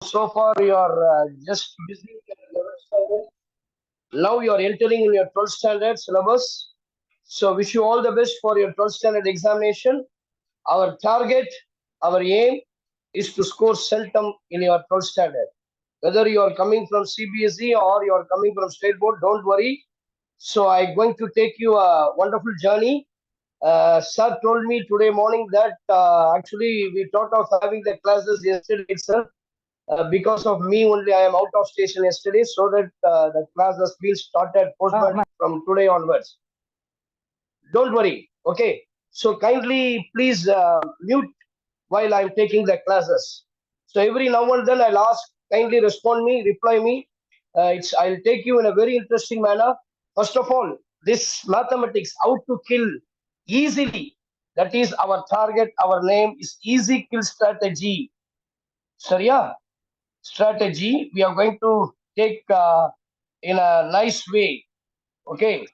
So far, you are just busy with your 11th standard. Now you are entering in your 12th standard syllabus. So wish you all the best for your 12th standard examination. Our target, our aim is to score CELTUM in your 12th standard. Whether you are coming from CBSE or you are coming from state board, don't worry. So I'm going to take you a wonderful journey. Sir told me today morning that actually we thought of having the classes yesterday itself. Because of me only, I am out of station yesterday, so that the class has been started postponed from today onwards. Don't worry, okay? So kindly please mute while I'm taking the classes. So every now and then I'll ask, kindly respond me, reply me. I'll take you in a very interesting manner. First of all, this mathematics, how to kill easily. That is our target. Our name is easy kill strategy. Surya, strategy we are going to take in a nice way. Okay.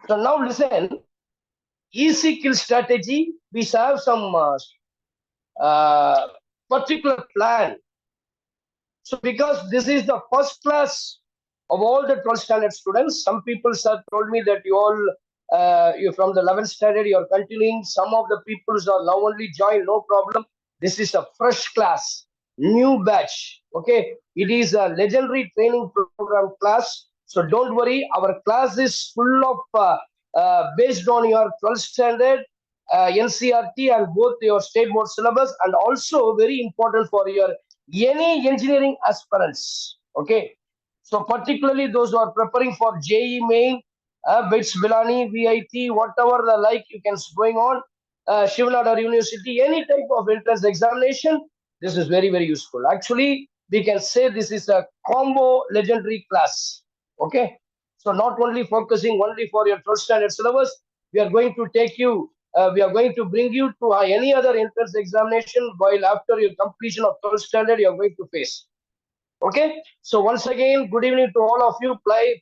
So now listen, easy kill strategy. We have some uh, particular plan. So because this is the first class of all the 12th standard students, some people have told me that you're from the 11th standard, you're continuing. Some of the people are now only joined, no problem. This is a fresh class, new batch. Okay, it is a legendary training program class. So don't worry, our class is full of based on your 12th standard NCRT and both your state board syllabus, and also very important for your any engineering aspirants. Okay, so particularly those who are preparing for JE main, BITS, Bilani, VIT, whatever the like you can going on, Shivanadar University, any type of entrance examination, this is very, very useful. Actually, we can say this is a combo legendary class. Okay, so not only focusing only for your 12th standard syllabus, we are going to take you, we are going to bring you to any other entrance examination while after your completion of 12th standard, you are going to face. Okay, so once again, good evening to all of you.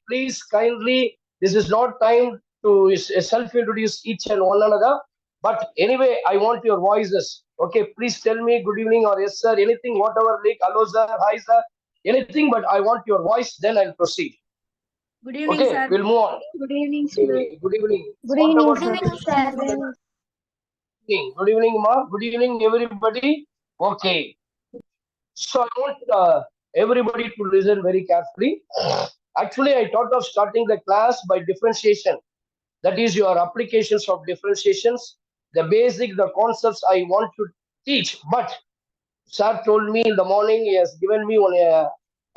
Please kindly, this is not time to self-introduce each and one another. But anyway, I want your voices. Okay, please tell me good evening or yes, sir, anything, whatever, like, hello, sir, hi, sir, anything, but I want your voice, then I'll proceed. Good evening, Okay, sir. we'll move on. Good evening, Good sir. evening. Good evening. Good What evening, about sir. Good evening, ma. Good evening, everybody. Okay. So I want everybody to listen very carefully. Actually, I thought of starting the class by differentiation. That is your applications of differentiations, the basic, the concepts I want to teach. But sir told me in the morning, he has given me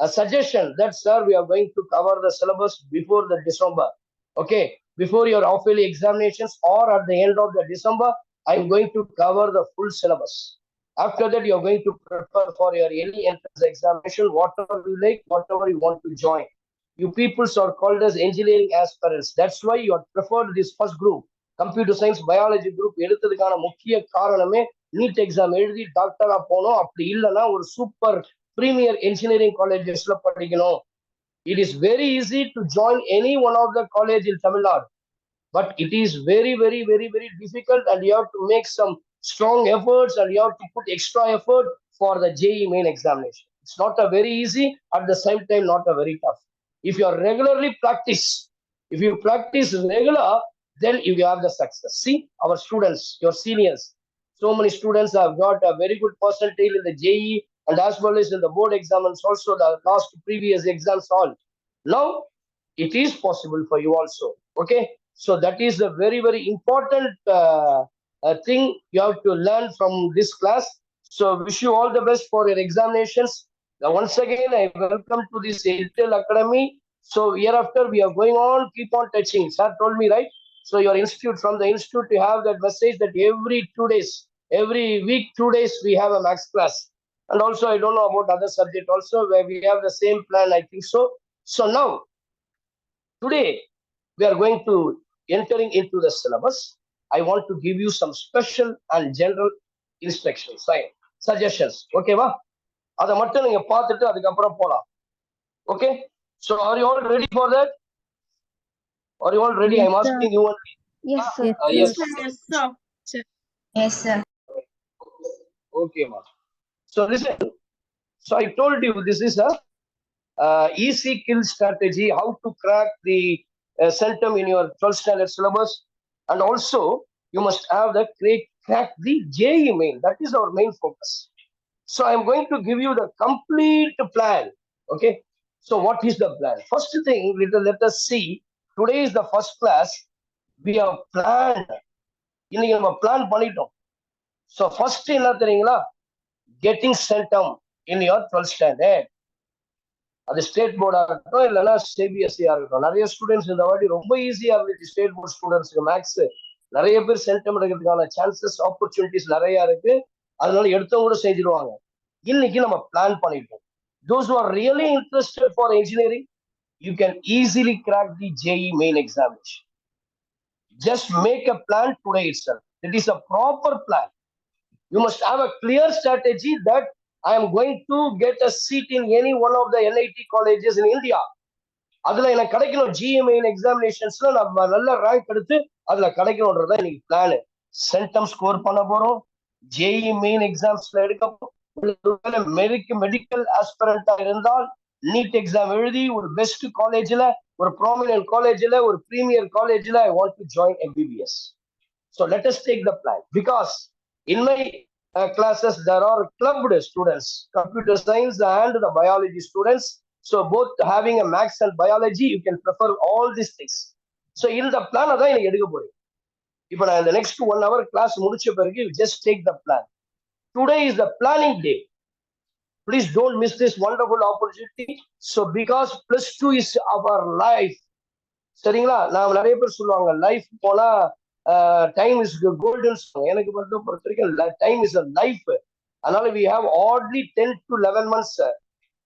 a suggestion that, sir, we are going to cover the syllabus before the December. Okay, before your half-yearly examinations or at the end of the December, I'm going to cover the full syllabus. After that, you're going to prepare for your any entrance examination, whatever you like, whatever you want to join. You peoples are called as engineering aspirants. That's why you are preferred this first group, computer science, biology group. எடுத்ததுக்கான முக்கிய காரணமே NEET exam எழுதி டாக்டரா போனோம். அப்படி இல்லைன்னா ஒரு super premier engineering காலேஜஸ்ல படிக்கணும். It is very easy to join any one of the college in Tamil Nadu, but it is very, very, very, very difficult, and you have to make some strong efforts, and you have to put extra effort for the JE main examination. It's not a very easy, at the same time not a very tough. If you are regularly practice, if you practice regular, then you have the success. See, our students, your seniors, so many students have got a very good percentile in the JE and as well as in the board exams, also the last previous exams all. Now it is possible for you also. Okay, so that is a very, very important thing you have to learn from this class. So wish you all the best for your examinations. Now once again, I welcome to this Intel Academy. So hereafter we are going on, keep on touching. Sir told me, right? So your institute, from the institute, you have that message that every 2 days, every week, 2 days, we have a max class. And also, I don't know about other subject also where we have the same plan, I think so. So now, today, we are going to entering into the syllabus. I want to give you some special and general instructions, suggestions. Okay, va? அதை மட்டும் நீங்க பார்த்துட்டு அதுக்கப்புறம் போலாம். Okay, so are you all ready for that? Are you all ready? Yes, I'm asking you only. Yes, sir. Yes. Yes, sir. Okay, ma. So listen. So I told you this is a easy kill strategy, how to crack the centum in your 12th standard syllabus. And also you must have the crack the JEE main. That is our main focus. So I'm going to give you the complete plan. Okay. So what is the plan? First thing, let us see. Today is the first class. We have planned. இன்னைக்கு நம்ம plan பண்ணிட்டோம். So first என்ன தெரியுங்களா? Getting centum in your 12th standard. அது state போர்டா இருக்கட்டும் இல்லைன்னா சிபிஎஸ்சியா இருக்கட்டும். நிறைய ஸ்டூடெண்ட்ஸ் இந்த வாட்டி ரொம்ப ஈஸியா இருந்துச்சு. ஸ்டேட் போர்ட் ஸ்டூடெண்ட்ஸ்க்கு மேக்ஸ் நிறைய பேர் சென்டம் எடுக்கிறதுக்கான சான்சஸ் ஆப்பர்ச்சுனிட்டிஸ் நிறைய இருக்கு. அதனால எடுத்தவங்க கூட செஞ்சிருவாங்க. இன்னைக்கு நம்ம பிளான் பண்ணிட்டோம். Those who are really interested for engineering, you can easily crack the JEE main examination. Just make a plan today itself. It is a proper plan. You must have a clear strategy that I am going to get a seat in any one of the NIT colleges in India. அதுல எனக்கு கிடைக்கணும். JEE main examinations-ல நம்ம நல்ல rank எடுத்து அதுல கிடைக்கணும்ன்றத இன்னைக்கு plan. Centum score பண்ண போறோம். JEE main எக்ஸாம்ஸ்ல எடுக்க போறோம். மெடிக்கல் ஆஸ்பிரண்டா இருந்தால் நீட் எக்ஸாம் எழுதி ஒரு பெஸ்ட் காலேஜ்ல, ஒரு ப்ராமினன்ட் காலேஜ்ல, ஒரு பிரீமியர் காலேஜ்ல I want to join MBBS. So let us take the plan, because in my classes there are clubbed students, computer science and the biology students. So both having a maths and biology, you can prefer all these things. So in the plan அதான் எனக்கு எடுக்க போறேன். இப்போ நான் இந்த next 1 hour class முடிச்ச பிறகு you just take the plan. Today is the planning day. Please don't miss this wonderful opportunity. So because +2 is our life. சரிங்களா? நான் நிறைய பேர் சொல்லுவாங்க லைஃப் போனா டைம் இஸ் கோல்டன். எனக்கு மட்டும் பொறுத்த வரைக்கும் டைம் இஸ் அ லைஃப். அதனால we have hardly 10 to 11 months.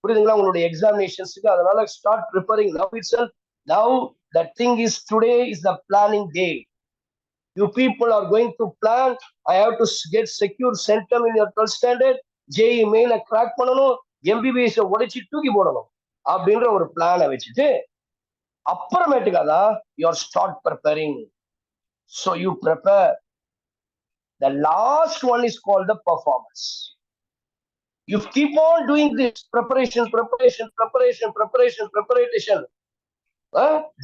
புரியுதுங்களா உங்களுடைய எக்ஸாமினேஷன்ஸ்க்கு? அதனால start preparing now itself. Now the thing is, today is the planning day. You people are going to plan. I have to get secure centum in your 12th standard. JEE main crack பண்ணணும், MBBS உடைச்சி தூக்கி போடணும் அப்படின்ற ஒரு பிளானை வச்சுட்டு அப்புறமேட்டுக்கா தான் you start preparing. So you prepare. The last one is called the performance. You keep on doing this preparation,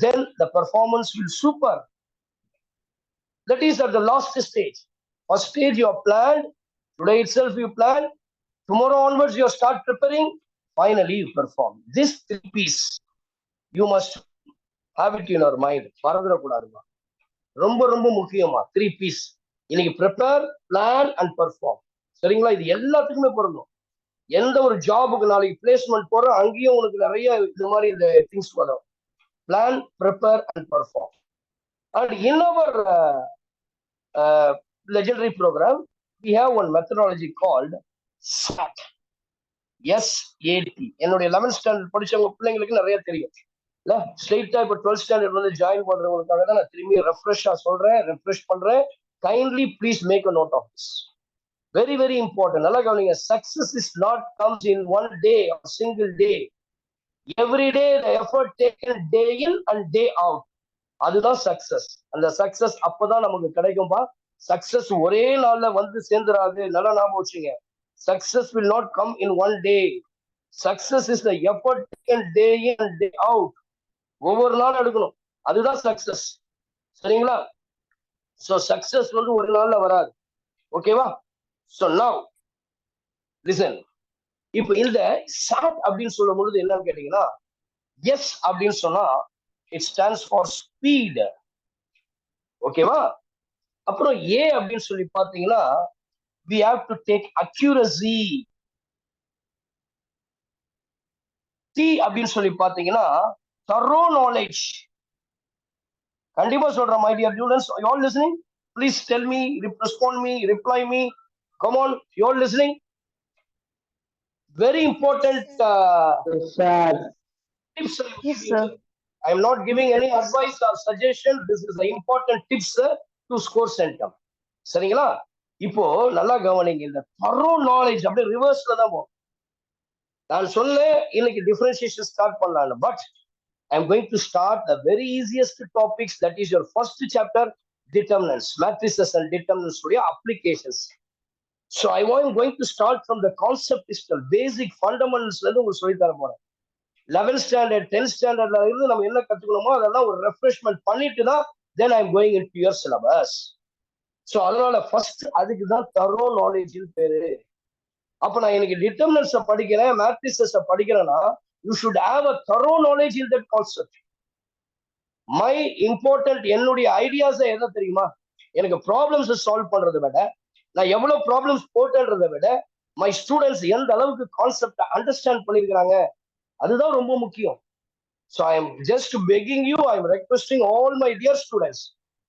then the performance will super. That is at the last stage. First stage you have planned. Today itself you plan. Tomorrow onwards you start preparing. Finally you perform. This 3 P's you must have it in your mind. மறந்துடக்கூடாதுமா. ரொம்ப ரொம்ப முக்கியமா 3 P's. இன்னைக்கு prepare, plan and perform. சரிங்களா? இது எல்லாத்துக்குமே பொருந்தும். எந்த ஒரு ஜாபுக்கு நாளைக்கு பிளேஸ்மெண்ட் போறோம் அங்கேயும் உனக்கு நிறைய இது மாதிரி இந்த திங்ஸ் வரும். Plan, prepare and perform. And in our legendary program, we have one methodology called SAT. SAT. என்னுடைய 11th ஸ்டாண்டர்ட் படிச்சவங்க பிள்ளைங்களுக்கு நிறைய தெரியும் இல்ல? ஸ்ட்ரெயிட்டா இப்ப 12th ஸ்டாண்டர்ட் வந்து ஜாயின் பண்றவங்களுக்காக தான் நான் திரும்பி ரெஃப்ரெஷ்ஷா சொல்றேன், ரெஃப்ரெஷ் பண்றேன். Kindly please make a note of this. Very very important. நல்லா கவனிங்க. Success is not comes in one day or single day. Every day the effort taken day in and day out. அதுதான் success. அந்த success அப்பதான் நமக்கு கிடைக்கும்பா. Success ஒரே நாள்ல வந்து சேர்ந்துராது. நல்லா ஞாபகம் வச்சுங்க. Success will not come in one day. Success is the effort taken day in and day out. ஒவ்வொரு நாளும் எடுக்கணும். அதுதான் சக்சஸ். சரிங்களா? சோ சக்சஸ் வந்து ஒரு நாள்ல வராது. ஓகேவா? So now listen. இப்போ இந்த SAT அப்படின்னு சொல்லும் பொழுது என்னன்னு கேட்டீங்கன்னா, எஸ் அப்படின்னு சொன்னா it stands for speed. ஓகேவா? அப்புறம் ஏ அப்படின்னு சொல்லி பாத்தீங்கன்னா we have to take accuracy. T அப்படின்னு சொல்லி பாத்தீங்கன்னா thorough knowledge. கண்டிப்பா சொல்றேன் my dear students, you all listening? Please tell me, respond me, reply me. Come on, you all listening? Very important tips. Yes, sir. I am not giving any advice or suggestion. This is the important tips to score centum. சரிங்களா? இப்போ நல்லா கவனிங்க. இந்த thorough knowledge அப்படியே ரிவர்ஸ்ல தான் போகும். நான் சொல்ல இன்னைக்கு டிஃபரன்சியேஷன் ஸ்டார்ட் பண்ணலாம்னு, but I am going to start the very easiest topics. That is your first chapter, determinants, matrices and determinants உடைய applications. So I am going to start from the concept itself, basic fundamentals உங்களுக்கு சொல்லி தர போறேன். 11th standard 10th standardல இருந்து நம்ம என்ன கத்துக்கணுமோ அதெல்லாம் ஒரு ரெஃப்ரெஷ்மெண்ட் பண்ணிட்டு தான் then I am going into your syllabus. So அதனால ஃபர்ஸ்ட் அதுக்கு தான் தரோ நாலேஜ் பேரு. அப்ப நான் இன்னைக்கு டிட்டர்மினன்ஸ் படிக்கிறேன், மேட்ரிசஸ் படிக்கிறேன்னா you should have a thorough knowledge in that concept. My important என்னுடைய ஐடியாஸ் எதை தெரியுமா? எனக்கு ப்ராப்ளம்ஸ் சால்வ் பண்றதை விட, நான் எவ்வளவு ப்ராப்ளம்ஸ் போட்டேன்றதை விட, மை ஸ்டூடெண்ட்ஸ் எந்த அளவுக்கு கான்செப்டை அண்டர்ஸ்டாண்ட் பண்ணிருக்கிறாங்க அதுதான் ரொம்ப முக்கியம். So I am just begging you, I am requesting all my dear students,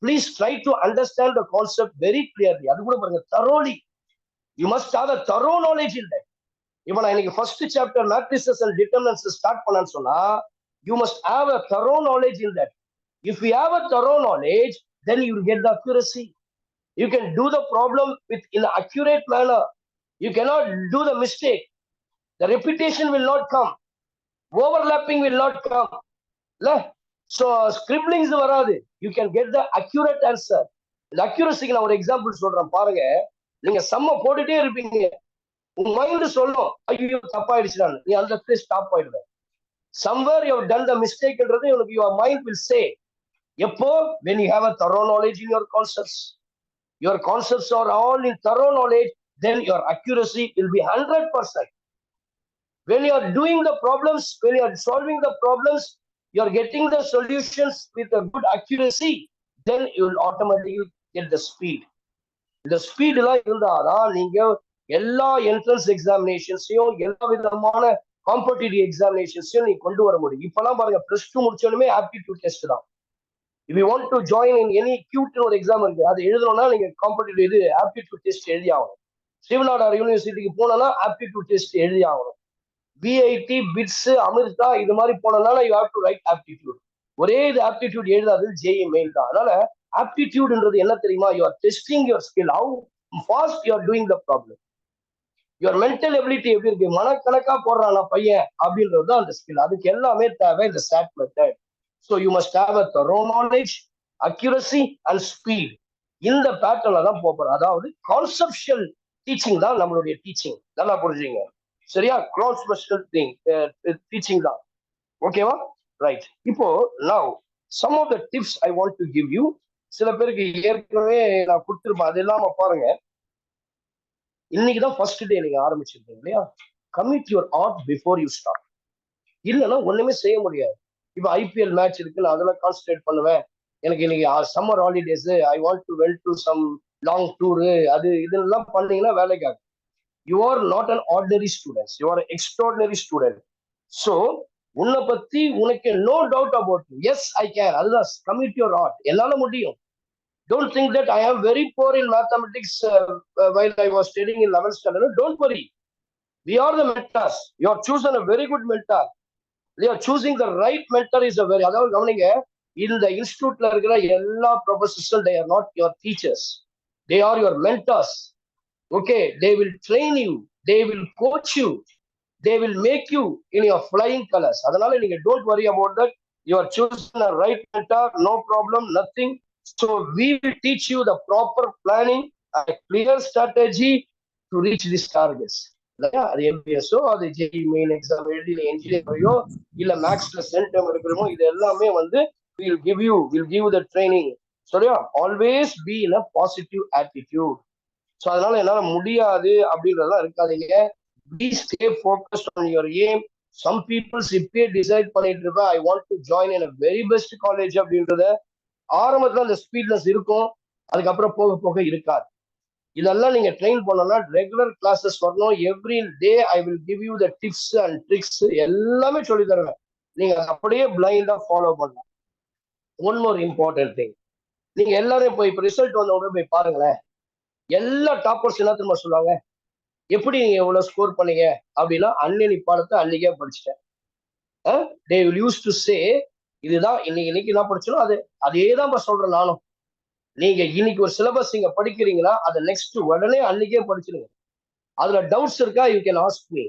please try to understand the concept very clearly. அது கூட பாருங்க, thoroughly. You must have a thorough knowledge in that. இப்போ நான் இன்னைக்கு first chapter matrices and determinants start பண்ணேன்னு சொன்னா, you must have a thorough knowledge in that. If you have a thorough knowledge, then you will get the accuracy. You can do the problem in an accurate manner. You cannot do the mistake. The repetition will not come. Overlapping will not come. So scribblings வராது. You can get the accurate answer. இந்த அக்யூரசிக்கு நான் ஒரு example சொல்றேன் பாருங்க. நீங்க சம்ம போட்டுட்டே இருப்பீங்க, உங்க மைண்ட் சொல்லும் ஐயோ தப்பாயிடுச்சு, நீ அந்த இடத்துல ஸ்டாப் ஆயிடுவேன். Somewhere you have done the mistakeன்றது உங்களுக்கு your mind will say. எப்போ? when you have a thorough knowledge in your concepts, your concepts are all in thorough knowledge, then your accuracy will be 100%. When you are doing the problems, when you are solving the problems, you are getting the solutions with a good accuracy, then you will automatically get the speed. இந்த speed எல்லாம் இருந்தாதான் நீங்க எல்லா entrance எக்ஸாமினேஷன்ஸையும் எல்லா விதமான competitive எக்ஸாமினேஷன்ஸையும் நீங்க கொண்டு வர முடியும். இப்பெல்லாம் பாருங்க, +2 முடிச்சோடனே ஆப்டிடியூட் டெஸ்ட் தான். If you want to join in any QT ஒரு எக்ஸாம் இருக்கு, அது எழுதணும்னா நீங்க காம்படிட்டிவ் இது ஆப்டிடியூட் டெஸ்ட் எழுதி ஆகணும். ஸ்ரீவநாடார் யூனிவர்சிட்டிக்கு போனோம்னா ஆப்டிடியூட் டெஸ்ட் எழுதி ஆகணும். விஐடி, பிட்ஸ், அமிர்தா இது மாதிரி போனோம்னா you have to right aptitude. ஒரே இது ஆப்டிடியூட் எழுதாது ஜேஇ மெயின் தான். அதனால ஆப்டிடியூட்ன்றது என்ன தெரியுமா? You are testing your skill, how fast you are doing the problem. Your mental ability எப்படி இருக்கு, மனக்கணக்கா போடுறானா பையன் அப்படின்றது தான் அந்த ஸ்கில். அதுக்கு எல்லாமே தேவை இந்த SAT method. So you must have a thorough knowledge, accuracy and speed. இந்த பேட்டர்ல தான் போறோம். அதாவது கான்செப்ஷுவல் டீச்சிங் தான் நம்மளுடைய டீச்சிங். நல்லா புரிஞ்சுங்க, சரியா? கான்செப்ஷுவல் டீச்சிங் தான். ஓகேவா? ரைட். இப்போ now some of the tips I want to give you. சில பேருக்கு ஏற்கனவே நான் கொடுத்துருப்பேன், அது இல்லாம பாருங்க, இன்னைக்கு தான் ஃபர்ஸ்ட் டே நீங்க ஆரம்பிச்சிருக்கீங்க இல்லையா? commit your art before you start. இல்லைன்னா ஒண்ணுமே செய்ய முடியாது. இப்போ ஐபிஎல் மேட்ச் இருக்கு, நான் அதெல்லாம் கான்சன்ட்ரேட் பண்ணுவேன். எனக்கு இன்னைக்கு summer holidays, I want to well to some long tour, அது இதெல்லாம் பண்ணீங்கன்னா வேலைக்கு ஆகும். You are not an ordinary students, you are extraordinary student. So உன்னை பத்தி உனக்கு no doubt about yes I can, அதுதான் கமிட் யுவர் ஆர்ட். என்னால முடியும். Don't think that I am very poor in mathematics while I was studying in 11th standard. Don't worry. We are the mentors. You are chosen a very good mentor. They are choosing the right mentor is a very, அதாவது கவனிங்க, இந்த இன்ஸ்டிடியூட்ல இருக்கிற எல்லா ப்ரொஃபசர்ஸும் they are not your teachers. They are your mentors. Okay, they will train you, they will coach you, they will make you in your flying colors. அதனால நீங்க don't worry about that. You are choosing a right mentor, no problem, nothing. So we will teach you the proper planning and a clear strategy to reach these targets. அது எம்பிஎஸ்ஓ, அது JE main exam எழுதி என்ஜினியரையோ இல்ல மேக்ஸ்ல centum இருக்கிறோமோ, இது எல்லாமே வந்து we'll give you the training. சரியா? Always be in a positive attitude. So அதனால என்னால முடியாது அப்படின்றதெல்லாம் இருக்காதீங்க. Be stay focused on your aim. Some peoples இப்பயே டிசைட் பண்ணிட்டு இருப்பேன், I want to join in a very best college அப்படின்றத. ஆரம்பத்துல அந்த ஸ்பீட்னஸ் இருக்கும், அதுக்கப்புறம் போக போக இருக்காது. இதெல்லாம் நீங்க ட்ரெயின் பண்ணணும்னா ரெகுலர் கிளாஸஸ் வரணும். Every day I will give you the tips and tricks, எல்லாமே சொல்லி தருவேன். நீங்க அப்படியே பிளைண்டா ஃபாலோ பண்ணலாம். ஒன் மோர் இம்பார்ட்டன்ட் திங், நீங்க எல்லாரும் போய் இப்ப ரிசல்ட் வந்த உடனே போய் பாருங்களேன், எல்லா டாப்பர்ஸ் என்ன தெரியுமா சொல்லுவாங்க, எப்படி நீங்க எவ்வளவு ஸ்கோர் பண்ணீங்க அப்படின்னா, அன்னைக்கு பாடத்தை அன்னைக்கே படிச்சுட்டேன். They will use to say, இதுதான் இன்னைக்கு என்ன படிச்சோம், அதே தான் சொல்றேன் நானும். நீங்க இன்னைக்கு ஒரு சிலபஸ் நீங்க படிக்கிறீங்கன்னா அதை நெக்ஸ்ட் உடனே அன்னைக்கே படிச்சிருங்க. அதுல டவுட்ஸ் இருக்கா, you can ask me.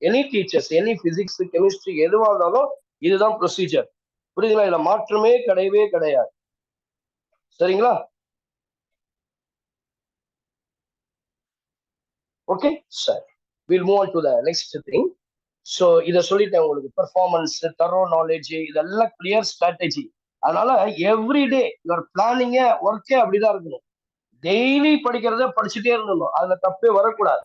Any teachers, any physics, chemistry எதுவாக இருந்தாலும் இதுதான் ப்ரொசீஜர். புரியுதுங்களா? இதுல மாற்றமே கிடையவே கிடையாது. சரிங்களா? Okay, sir. We'll move on to the next thing. So இதை சொல்லிட்டேன் உங்களுக்கு. பெர்ஃபார்மன்ஸ், தரோ நாலேஜ், இதெல்லாம் கிளியர் ஸ்ட்ராட்டஜி. அதனால எவ்ரிடே யுவர் பிளானிங்க ஒர்க்கே அப்படிதான் இருக்கணும். டெய்லி படிக்கிறத படிச்சுட்டே இருந்தணும், அதுல தப்பே வரக்கூடாது.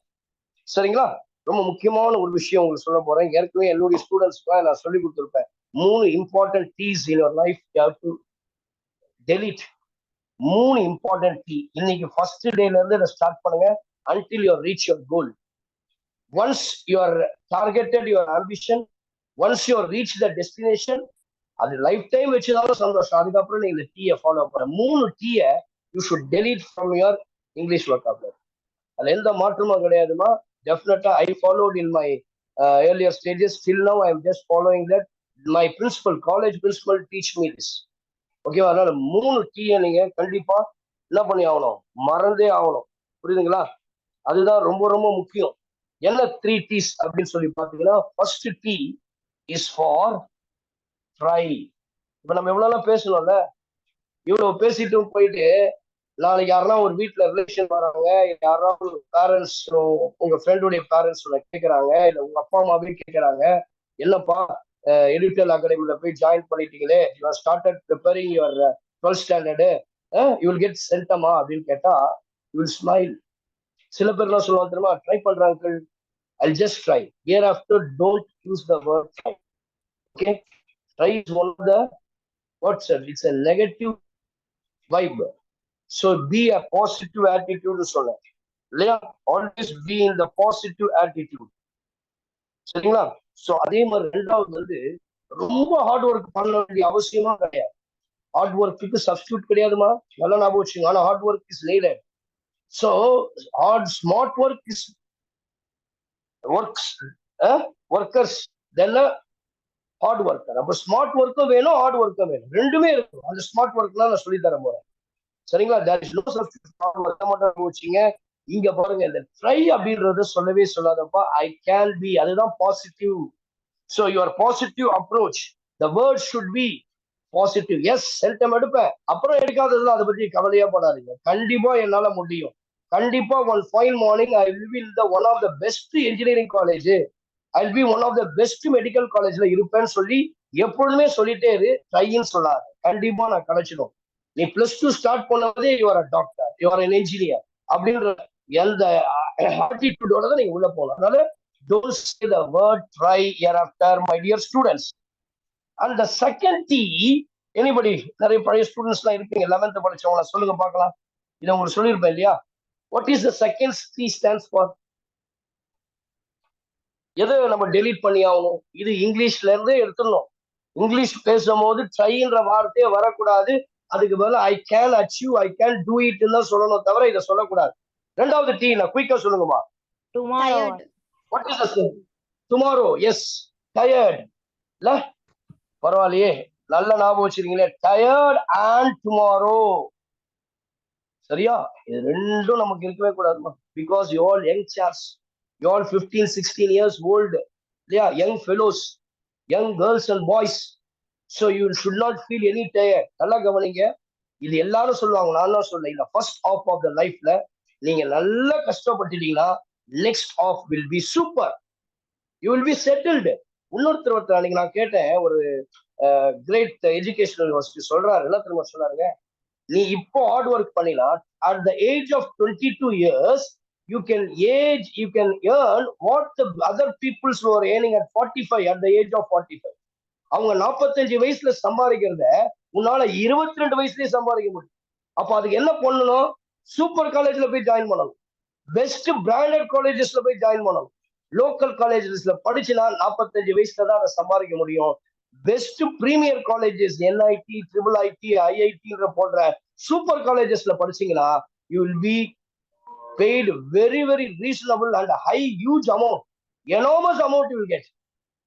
சரிங்களா? ரொம்ப முக்கியமான ஒரு விஷயம் உங்களுக்கு சொல்ல போறேன். ஏற்கனவே என்னுடைய ஸ்டூடெண்ட்ஸ்க்கு நான் சொல்லி கொடுத்துருப்பேன். 3 important Ts in your life you have to delete. 3 important T. இன்னைக்கு ஃபர்ஸ்ட் டேல இருந்து இதை ஸ்டார்ட் பண்ணுங்க until you reach your goal. Once you are targeted your ambition, once you reach the destination, அது லைஃப் டைம் வச்சுதாலும் சந்தோஷம். அதுக்கப்புறம் நீங்க இந்த டீயை ஃபாலோ பண்ண 3 டீயை you should delete from your English vocabulary. அதுல எந்த மாற்றமும் கிடையாதுமா. டெஃபினட்டா I followed in my earlier stages. Till now I am just following that. My principal, college principal teach me this. ஓகேவா? அதனால 3 டீயை நீங்க கண்டிப்பா என்ன பண்ணி ஆகணும், மறந்தே ஆகணும். புரியுதுங்களா? அதுதான் ரொம்ப ரொம்ப முக்கியம். என்ன 3 டீஸ் அப்படின்னு சொல்லி பாத்தீங்கன்னா, first tea is for try. இப்ப நம்ம எவ்வளவு பேசணும்ல, இவ்வளவு பேசிட்டு போயிட்டு நாளைக்கு யாருன்னா ஒரு வீட்டுல ரிலேஷன் வராங்க, யாரா ஒரு பேரண்ட்ஸ், உங்க ஃப்ரெண்டுடைய பேரண்ட்ஸ் கேட்கறாங்க, இல்ல உங்க அப்பா அம்மாவே கேட்கறாங்க, என்னப்பா எடிட்டல் அகாடமில போய் ஜாயின் பண்ணிட்டீங்களே, you are started preparing your 12th standard, you will get சென்டமா அப்படின்னு கேட்டா யூ வில் ஸ்மைல். சில பேர் என்ன சொல்லுவாங்க தெரியுமா? ட்ரை பண்றாங்க, I'll just try. Hereafter, don't use the word try. Okay? Try is one of the words. It's a negative vibe. So be a positive attitude. Always be in the positive attitude. சரிங்களா? So அதே மாதிரி ரெண்டாவது வந்து ரொம்ப hard work பண்ண வேண்டிய அவசியமா கிடையாது. ஹார்ட் ஒர்க்கு சப்ஸ்டியூட் கிடையாதுமா, நல்லா ஞாபகம் வச்சுங்க. ஆனா hard work is needed. So smart work is workers then hard worker. அப்போ ஸ்மார்ட் ஒர்க்கும் வேணும், ஹார்ட் ஒர்க்கும் வேணும், ரெண்டுமே இருக்கும். அந்த ஸ்மார்ட் ஒர்க்லாம் நான் சொல்லி தர போறேன். சரிங்களா? There is no substitute for work. மட்டும் வச்சுங்க. இங்க பாருங்க, இந்த ட்ரை அப்படின்றது சொல்லவே சொல்லாதப்பா. ஐ கேன் பி, அதுதான் positive. So your positive approach, the word should be positive. Yes, seldom எடுப்பேன், அப்புறம் எடுக்காததுல அதை பத்தி கவலையா படாதீங்க. கண்டிப்பா என்னால முடியும். கண்டிப்பா one fine morning I will be இந்த one of the best engineering college, I will be one of the best medical காலேஜ்ல இருப்பேன்னு சொல்லி எப்பொழுதுமே சொல்லிட்டே இரு. ட்ரைன்னு சொல்லாது, கண்டிப்பா நான் கிடைச்சிடும். நீ +2 ஸ்டார்ட் பண்ணதே you are a doctor, you are an engineer அப்படின்ற எந்த ஆட்டிடியூடோட தான் நீங்க உள்ள போகலாம். அதனால don't say the word try hereafter, my dear students. And the second T, anybody, நிறைய பழைய ஸ்டூடெண்ட்ஸ் எல்லாம் இருப்பீங்க, 11th படிச்சவங்கள சொல்லுங்க பார்க்கலாம். இதை உங்களுக்கு சொல்லியிருப்பேன் இல்லையா? What is the second T stands for? எதை நம்ம டெலீட் பண்ணி ஆகணும்? இது இங்கிலீஷ்ல இருந்தே எடுத்துடணும். இங்கிலீஷ் பேசும்போது ட்ரைன்ற வார்த்தையே வரக்கூடாது. அதுக்கு பதிலாக I can achieve, I can do it தான் சொல்லணும், தவிர இதை சொல்லக்கூடாது. ரெண்டாவது டீ நான் குயிக்கா சொல்லுங்கம்மா. What is the tomorrow? Yes, tired. இல்ல பரவாயில்லையே, நல்ல ஞாபகம் வச்சிருக்கீங்களே, டயர்ட் அண்ட் டுமாரோ. சரியா? இது ரெண்டும் நமக்கு இருக்கவே கூடாதுமா. Because you all young stars, you all 15, 16 years old, இல்லையா? Young fellows, young girls and boys. So you should not feel any tired. நல்லா கவனிங்க. இது எல்லாரும் சொல்லுவாங்க, நான் தான் சொல்ல. இந்த ஃபர்ஸ்ட் ஆஃப் ஆஃப் த லைஃப்ல நீங்க நல்லா கஷ்டப்பட்டுட்டீங்கன்னா next half will be super. You will be settled. இன்னொருத்தர் அன்னைக்கு நான் கேட்டேன், ஒரு கிரேட் எஜுகேஷனல் யூனிவர்சிட்டி சொல்றாரு, என்ன திரும்ப சொன்னாருங்க, நீ இப்போ ஹார்ட் ஒர்க் பண்ணினா at the age of 22 years you can earn what the other peoples who are earning at 45 at the age of 45. அவங்க 45 வயசுல சம்பாதிக்கிறத உன்னால 22 வயசுலயே சம்பாதிக்க முடியும். அப்ப அதுக்கு என்ன பண்ணணும்? சூப்பர் காலேஜ்ல போய் ஜாயின் பண்ணணும், பெஸ்ட் பிராண்டட் காலேஜஸ்ல போய் ஜாயின் பண்ணணும். லோக்கல் காலேஜஸ்ல படிச்சுனா 45 வயசுல தான் அதை சம்பாதிக்க முடியும். Best premier colleges, NIT, triple ID, IIT போன்ற சூப்பர் காலேஜஸ்ல படிச்சீங்கன்னா you will B paid very very reasonable and high huge amount, enormous amount you will get.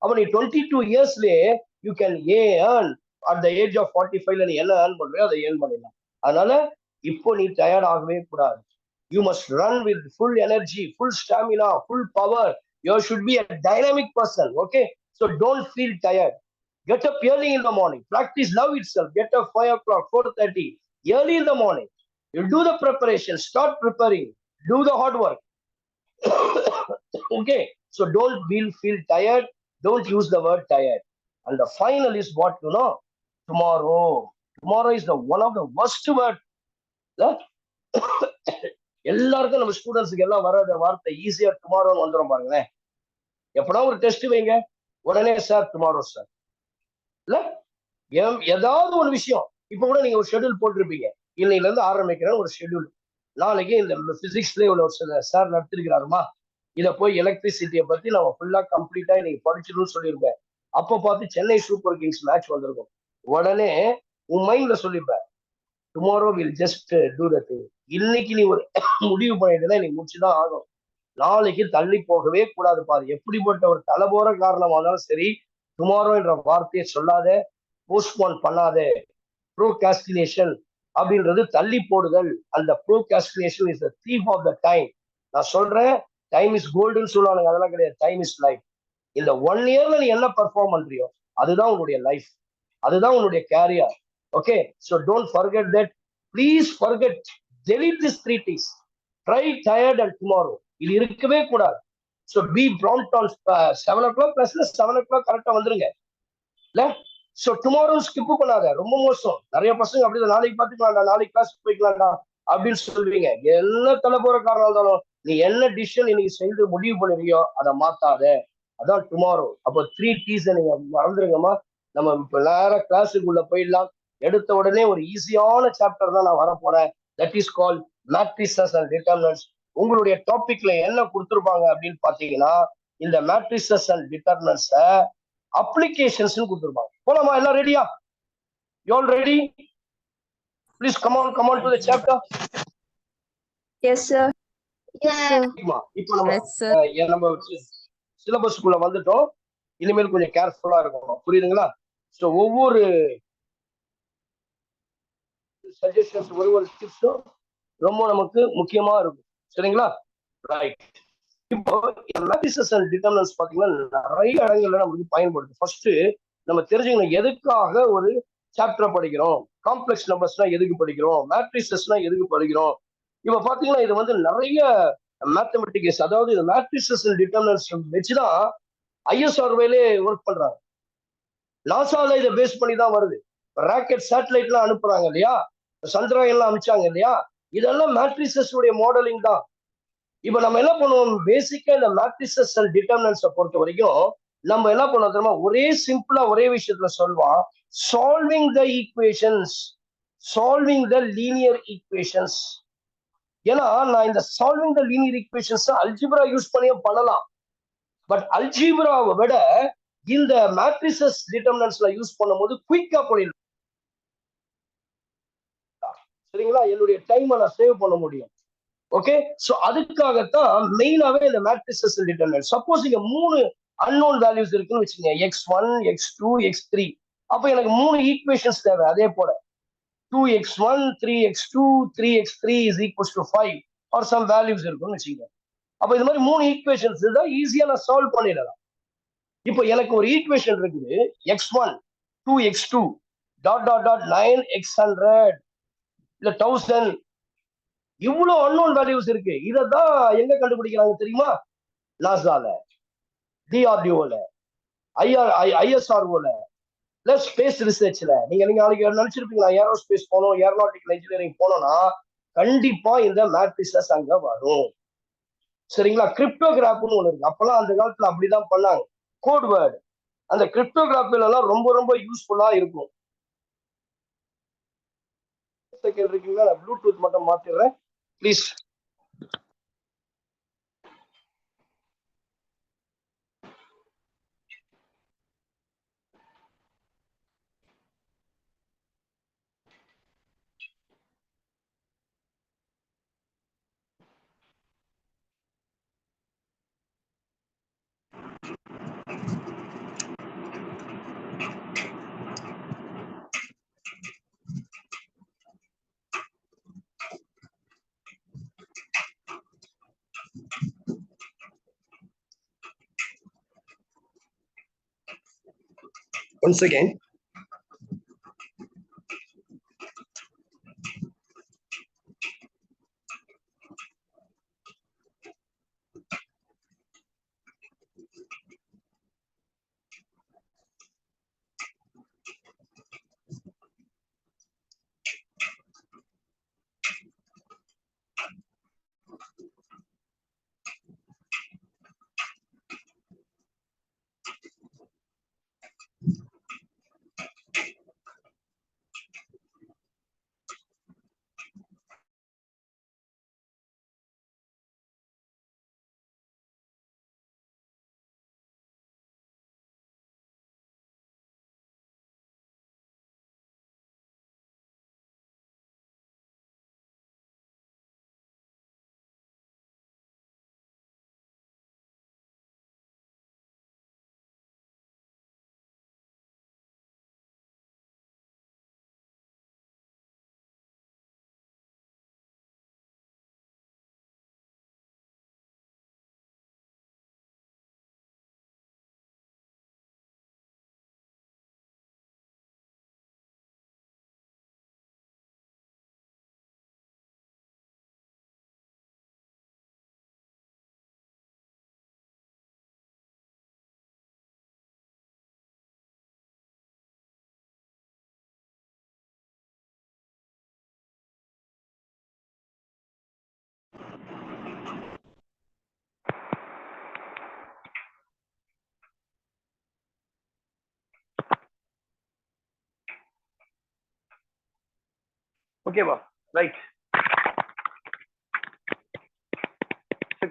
அப்ப நீ 22 இயர்ஸ்லயே you can earn at the age of 45ல நீ என்ன earn பண்றியோ அதை earn பண்ணிடலாம். அதனால இப்போ நீ டயர்ட் ஆகவே கூடாது. You must run with full energy, full stamina, full power. You should be a dynamic person. Okay, so don't feel tired. Get up early in the morning. Practice love itself. Get up 5 o'clock, 4:30, early in the morning. You do the preparation. Start preparing. Do the hard work. Okay, so don't feel tired. Don't use the word tired. And the final is what you know. Tomorrow. Tomorrow is the one of the worst word. எல்லாருக்கும் நம்ம ஸ்டூடெண்ட்ஸுக்கு எல்லாம் வர வார்த்தை ஈஸியா டுமாரோன்னு வந்துடும் பாருங்களேன். எப்படா ஒரு டெஸ்ட் வைங்க, உடனே சார் டுமாரோ சார். இல்ல ஏதாவது ஒரு விஷயம் இப்ப கூட நீங்க ஒரு ஷெட்யூல் போட்டிருப்பீங்க, இன்னையில இருந்து ஆரம்பிக்கிற ஒரு ஷெட்யூல், நாளைக்கு இந்த பிசிக்ஸ்ல இவ்வளவு சார் நடத்திருக்கிறாருமா, இதை போய் எலக்ட்ரிசிட்டியை பத்தி நம்ம ஃபுல்லா கம்ப்ளீட்டா இன்னைக்கு படிச்சிடணும்னு சொல்லியிருப்பேன். அப்ப பார்த்து சென்னை சூப்பர் கிங்ஸ் மேட்ச் வந்திருக்கும், உடனே உன் மைண்ட்ல சொல்லிப்பேன் tomorrow will just do the thing. இன்னைக்கு நீ ஒரு முடிவு பண்ணிட்டுதான் நீ முடிச்சுதான் ஆகும். நாளைக்கு தள்ளி போகவே கூடாது பாரு. எப்படிப்பட்ட ஒரு தலை போற காரணமானாலும் சரி, டுமாரோ என்ற வார்த்தையை சொல்லாத, போஸ்ட்போன் பண்ணாத. ப்ரோகாஸ்டினேஷன் அப்படின்றது தள்ளி போடுதல். அந்த procrastination is the thief of the time. நான் சொல்றேன், டைம் இஸ் கோல்டுன்னு சொல்லுவாங்க, அதெல்லாம் கிடையாது. Time is life. இந்த 1 இயர்ல நீ என்ன பெர்ஃபார்ம் பண்றியோ அதுதான் உன்னுடைய லைஃப், அதுதான் உன்னுடைய career. Okay, so don't forget that. Please forget, delete these 3 things. Try, tired and tomorrow. இது இருக்கவே கூடாது. So B prompt on 7 o'clock +, 7 o'clock கரெக்டா வந்துருங்க. இல்ல ஸோ டுமாரோ ஸ்கிப் பண்ணாத, ரொம்ப மோசம். நிறைய பசங்க அப்படி நாளைக்கு பார்த்துக்கலாம்டா, நாளைக்கு கிளாஸ் போய்க்கலாம்டா அப்படின்னு சொல்லுவீங்க. என்ன தலை போற காரணம் இருந்தாலும் நீ என்ன டிசிஷன் இன்னைக்கு செய்து முடிவு பண்ணுவியோ அதை மாத்தாத. அதான் டுமாரோ. அப்போ 3 T's நீங்க மறந்துருங்கம்மா. நம்ம இப்ப நேரம் கிளாஸுக்குள்ள போயிடலாம். எடுத்த உடனே ஒரு ஈஸியான சாப்டர் தான் நான் வரப்போறேன். That is call matrices and determinants. உங்களுடைய டாபிக்ல என்ன கொடுத்துருப்பாங்க அப்படின்னு பாத்தீங்கன்னா, இந்த மேட்ரிசஸ் அண்ட் டிட்டர்மினன்ட்ஸ அப்ளிகேஷன்ஸ் கொடுத்துருப்பாங்க. போலாமா? எல்லாம் ரெடியா? You all ready? Please come on to the chapter. Yes sir. இப்போ நம்ம சிலபஸ்க்குள்ள வந்துட்டோம். இனிமேல் கொஞ்சம் கேர்ஃபுல்லா இருக்கணும், புரியுதுங்களா? ஸோ ஒவ்வொரு சஜஷன்ஸ், ஒரு டிப்ஸும் ரொம்ப நமக்கு முக்கியமா இருக்கும், சரிங்களா? ரைட். இப்போ மேட்ரிசஸ் அண்ட் டிட்டர்மினன்ட்ஸ் பாத்தீங்கன்னா நிறைய இடங்கள்ல நமக்கு பயன்படுது. ஃபர்ஸ்ட் நம்ம தெரிஞ்சுக்கணும் எதுக்காக ஒரு சாப்டரை படிக்கிறோம், காம்ப்ளெக்ஸ் நம்பர்ஸ்னா எதுக்கு படிக்கிறோம், மேட்ரிசஸ்னா எதுக்கு படிக்கிறோம். இப்ப பாத்தீங்கன்னா இது வந்து நிறைய மேத்தமெட்டிக்ஸ், அதாவது இந்த மேட்ரிசஸ் அண்ட் டிட்டர்மினன்ட்ஸ் வச்சுதான் ஐஎஸ்ஆர்ஓலே ஒர்க் பண்றாங்க. நாசால இதை பேஸ் பண்ணி தான் வருது. ராக்கெட் சேட்டலைட் எல்லாம் அனுப்புறாங்க இல்லையா, சந்திராயன் எல்லாம் அனுப்பிச்சாங்க இல்லையா, இதெல்லாம் மேட்ரிசஸ் உடைய மாடலிங் தான். இப்ப நம்ம என்ன பண்ணுவோம், பேசிக்கா இந்த மேட்ரிசஸ் அண்ட் டிட்டர்மினன்ட்ஸை பொறுத்த வரைக்கும் நம்ம என்ன பண்ணோம் தெரியுமா, ஒரே சிம்பிளா ஒரே விஷயத்துல சொல்லுவான், சால்விங் த ஈக்குவேஷன்ஸ், சால்விங் த லீனியர் ஈக்குவேஷன்ஸ். ஏன்னா நான் இந்த சால்விங் த லீனியர் ஈக்குவேஷன்ஸ் அல்ஜிப்ரா யூஸ் பண்ணியே பண்ணலாம். பட் அல்ஜிப்ராவை விட இந்த மேட்ரிசஸ் டிட்டர்மினன்ட்ஸ்ல யூஸ் பண்ணும்போது குயிக்கா பண்ணிடலாம், சரிங்களா? என்னுடைய டைமை நான் சேவ் பண்ண முடியும். ஓகே, சோ அதுக்காகத்தான் மெயினாவே இந்த மேட்ரிசஸ் டிட்டர்மினன்ட். சப்போஸ் இங்க 3 அன்னோன் வேல்யூஸ் இருக்குன்னு வச்சுக்கோங்க, x1 x2 x3. அப்ப எனக்கு 3 ஈக்குவேஷன்ஸ் தேவை. அதே போல 2x1 3x2 3x3 is equals to 5 or some values இருக்குன்னு வச்சுக்கோங்க. அப்ப இது மாதிரி 3 ஈக்குவேஷன்ஸ் தான் ஈஸியா நான் சால்வ் பண்ணிடலாம். இப்போ எனக்கு ஒரு ஈக்குவேஷன் இருக்குது, x1 2x2 dot dot dot 9x100 இல்ல 1000. இவ்வளவு அன்னோன் வேல்யூஸ் இருக்கு. இததான் எங்க கண்டுபிடிக்கிறாங்க தெரியுமா? நாசால, டிஆர்டிஓல, ஐஎஸ்ஆர்ஓல, ஸ்பேஸ் ரிசர்ச்ல. நீங்க நாளைக்கு நினைச்சிருப்பீங்களா, ஏரோஸ்பேஸ் போனோம், ஏரோநாட்டிக்கல் இன்ஜினியரிங் போனோம்னா கண்டிப்பா இந்த மேட்ரிசஸ் அங்க வரும், சரிங்களா? கிரிப்டோகிராஃப்னு ஒண்ணு இருக்கு. அப்பெல்லாம் அந்த காலத்துல அப்படிதான் பண்ணாங்க, கோட் வேர்டு. அந்த கிரிப்டோகிராஃபில எல்லாம் ரொம்ப ரொம்ப யூஸ்ஃபுல்லா இருக்கும். செகண்ட் இருக்கீங்களா, நான் ப்ளூடூத் மட்டும் மாத்திடுறேன் ப்ளீஸ். Once again, ஓகேவா? ரைட்.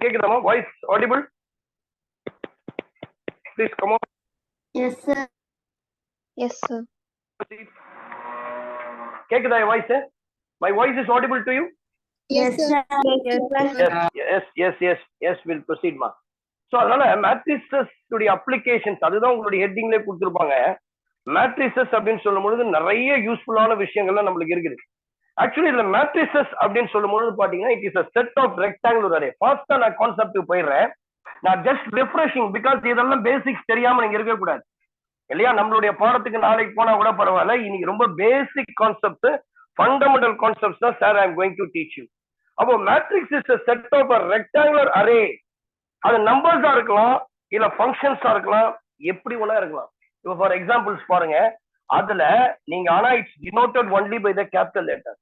கேக்குதாமா? Voice audible? Please come on. Yes, sir. Yes, sir. கேக்குதா voice? My voice is audible to you? Yes, sir. Yes, we'll proceed ma. So அதனால matrices உடைய applications அதுதான் உங்களுடைய ஹெட்டிங்ல கொடுத்திருப்பாங்க. matrices அப்படின்னு சொல்லும்போது நிறைய யூஸ்ஃபுல்லான விஷயங்கள்லாம் நம்மளுக்கு இருக்குது. ஆக்சுவலி இதுல matrices அப்படின்னு சொல்லும்போது பாத்தீங்கன்னா it is a set of rectangular array. ஃபாஸ்டா நான் கான்செப்ட் போயிடுறேன். நான் ஜஸ்ட் ரிஃப்ரெஷிங் பிகாஸ் இதெல்லாம் பேசிக்ஸ் தெரியாம நீங்க இருக்க கூடாது இல்லையா? நம்மளுடைய பாடத்துக்கு நாளைக்கு போனா கூட பரவாயில்ல. இன்னைக்கு ரொம்ப பேசிக் கான்செப்ட், ஃபண்டமெண்டல் கான்செப்ட்ஸ் தான் sir I am going to teach you. அப்போ matrix is a set of a rectangular array. அது நம்பர்ஸா இருக்கலாம், இல்ல ஃபங்க்ஷன்ஸா இருக்கலாம், எப்படி வேணா இருக்கலாம். இப்போ ஃபார் எக்ஸாம்பிள்ஸ் பாருங்க, அதுல நீங்க ஆனா it's denoted only by the capital letter.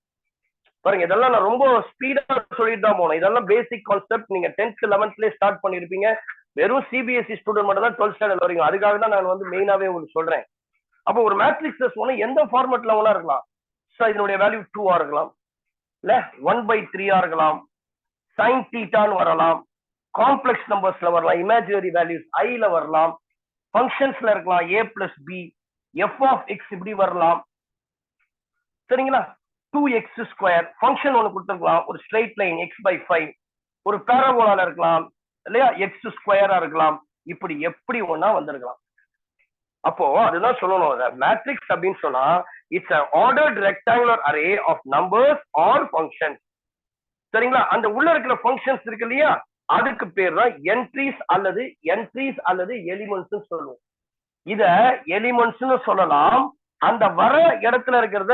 பாருங்க, இதெல்லாம் நான் ரொம்ப ஸ்பீடா சொல்லிட்டு தான் போனேன். இதெல்லாம் பேசிக் கான்செப்ட். நீங்க 10th 11th ஸ்டார்ட் பண்ணிருப்பீங்க. வெறும் சிபிஎஸ்இ ஸ்டூடெண்ட் மட்டும் தான் 12th ஸ்டாண்டர்ட் வரீங்க. அதுக்காக தான் நான் வந்து மெயினாவே உங்களுக்கு சொல்றேன். அப்போ ஒரு மேட்ரிக்ஸஸ் ஒன்று எந்த ஃபார்மேட்ல வேணா இருக்கலாம். ஸோ இதனுடைய வேல்யூ 2 இருக்கலாம், இல்ல 1/3 இருக்கலாம், சைன் தீட்டான்னு வரலாம், காம்ப்ளெக்ஸ் நம்பர்ஸ்ல வரலாம், இமேஜினரி வேல்யூஸ் ஐல வரலாம், ஃபங்க்ஷன்ஸ்ல இருக்கலாம், a plus B, F of X இப்படி வரலாம். சரிங்களா? 2x², ஃபங்க்ஷன் ஒன்று கொடுத்துருக்கலாம், ஒரு ஸ்ட்ரெயிட் லைன் x/5, ஒரு பேரபோலால இருக்கலாம் இல்லையா, x² இருக்கலாம், இப்படி எப்படி ஒன்னா வந்திருக்கலாம். அப்போ அதுதான் சொல்லணும். மேட்ரிக்ஸ் அப்படின்னு சொன்னா it's an ordered rectangular array of numbers or functions. சரிங்களா? அந்த உள்ள இருக்கிற ஃபங்க்ஷன்ஸ் இருக்கு இல்லையா, அதுக்கு பேர் தான் என்ட்ரிஸ் அல்லது எலிமெண்ட்ஸ் சொல்லுவோம். இத எலிமெண்ட்ஸ்னு சொல்லலாம். அந்த வர இடத்துல இருக்கிறத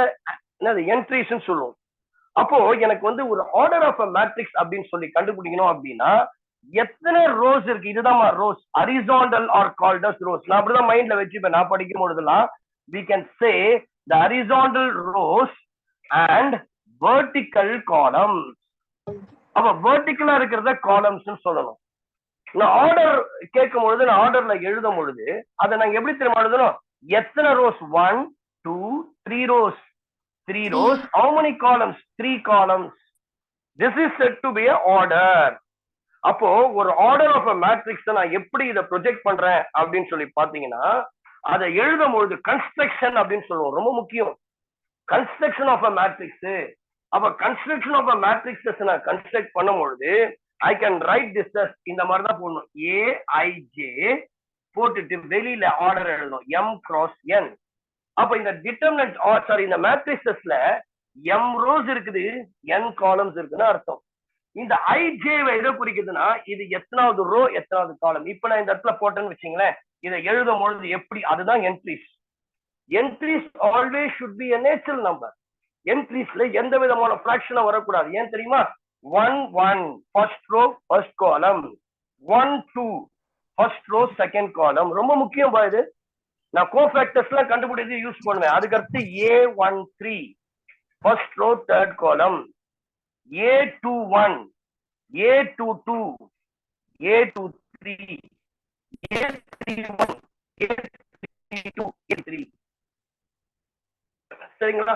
என்னது என்ட்ரிஸ் சொல்லுவோம். அப்போ எனக்கு வந்து ஒரு ஆர்டர் ஆஃப் அ மேட்ரிக்ஸ் அப்படின்னு சொல்லி கண்டுபிடிக்கணும் அப்படின்னா எத்தனை ரோஸ் இருக்கு, இதுதான் rows. Horizontal are called as rows. நான் அப்படிதான் மைண்ட்ல வச்சுப்பேன். நான் படிக்கும் பொழுதுலாம் we can say the horizontal rows and vertical columns. அப்ப வெர்டிகலா இருக்கிறத காலம்ஸ் சொல்லணும். நான் ஆர்டர் கேட்கும் பொழுது, நான் ஆர்டர்ல எழுதும் பொழுது அதை நாங்க எப்படி தெரியுமா எழுதணும்? எத்தனை rose? 1 2 3 rose. 3 rows. How many columns? 3 columns. This is said to be a order. அப்போ ஒரு ஆர்டர் ஆஃப் அ மேட்ரிக்ஸ் நான் எப்படி இதை ப்ரொஜெக்ட் பண்றேன் அப்படின்னு சொல்லி பாத்தீங்கன்னா, அதை எழுதும் பொழுது கன்ஸ்ட்ரக்ஷன் அப்படின்னு சொல்லுவோம். ரொம்ப முக்கியம், கன்ஸ்ட்ரக்ஷன் ஆஃப் அ மேட்ரிக்ஸ். அப்ப கன்ஸ்ட்ரக்ஷன் ஆஃப் அ மேட்ரிக்ஸ் நான் கன்ஸ்ட்ரக்ட் பண்ணும் பொழுது ஐ கேன் ரைட் திஸ் இந்த மாதிரி தான் போடணும். ஏஐஜே போட்டுட்டு வெளியில ஆர்டர் எழுதணும், m cross n. அப்ப இந்த டிட்டர்மினன்ட் இந்த மேட்ரிக்ஸஸ்ல m ரோஸ் இருக்குது, n காலம்ஸ் இருக்குன்னு அர்த்தம். இந்த ஐஜேவை எதை குறிக்குதுன்னா இது எத்தனாவது ரோ எத்தனாவது காலம். இப்ப நான் இந்த இடத்துல போட்டேன்னு வச்சுங்களேன், இதை எழுதும் பொழுது எப்படி, அதுதான் entries. Entries always should be a natural number. என்ட்ரிஸ்ல எந்த விதமான ஃபிராக்ஷனும் வரக்கூடாது. ஏன் தெரியுமா? 1 1 first row first column, 1 2 first row second column. ரொம்ப முக்கியம் பா இது. நான் கோஃபேக்டர்ஸ் எல்லாம் கண்டுபிடிச்சு யூஸ் பண்ணுவேன். அதுக்கடுத்து A13 ஃபர்ஸ்ட் ரோ தேர்ட் காலம், A21 A22 A23 A31 A32 A3. சரிங்களா?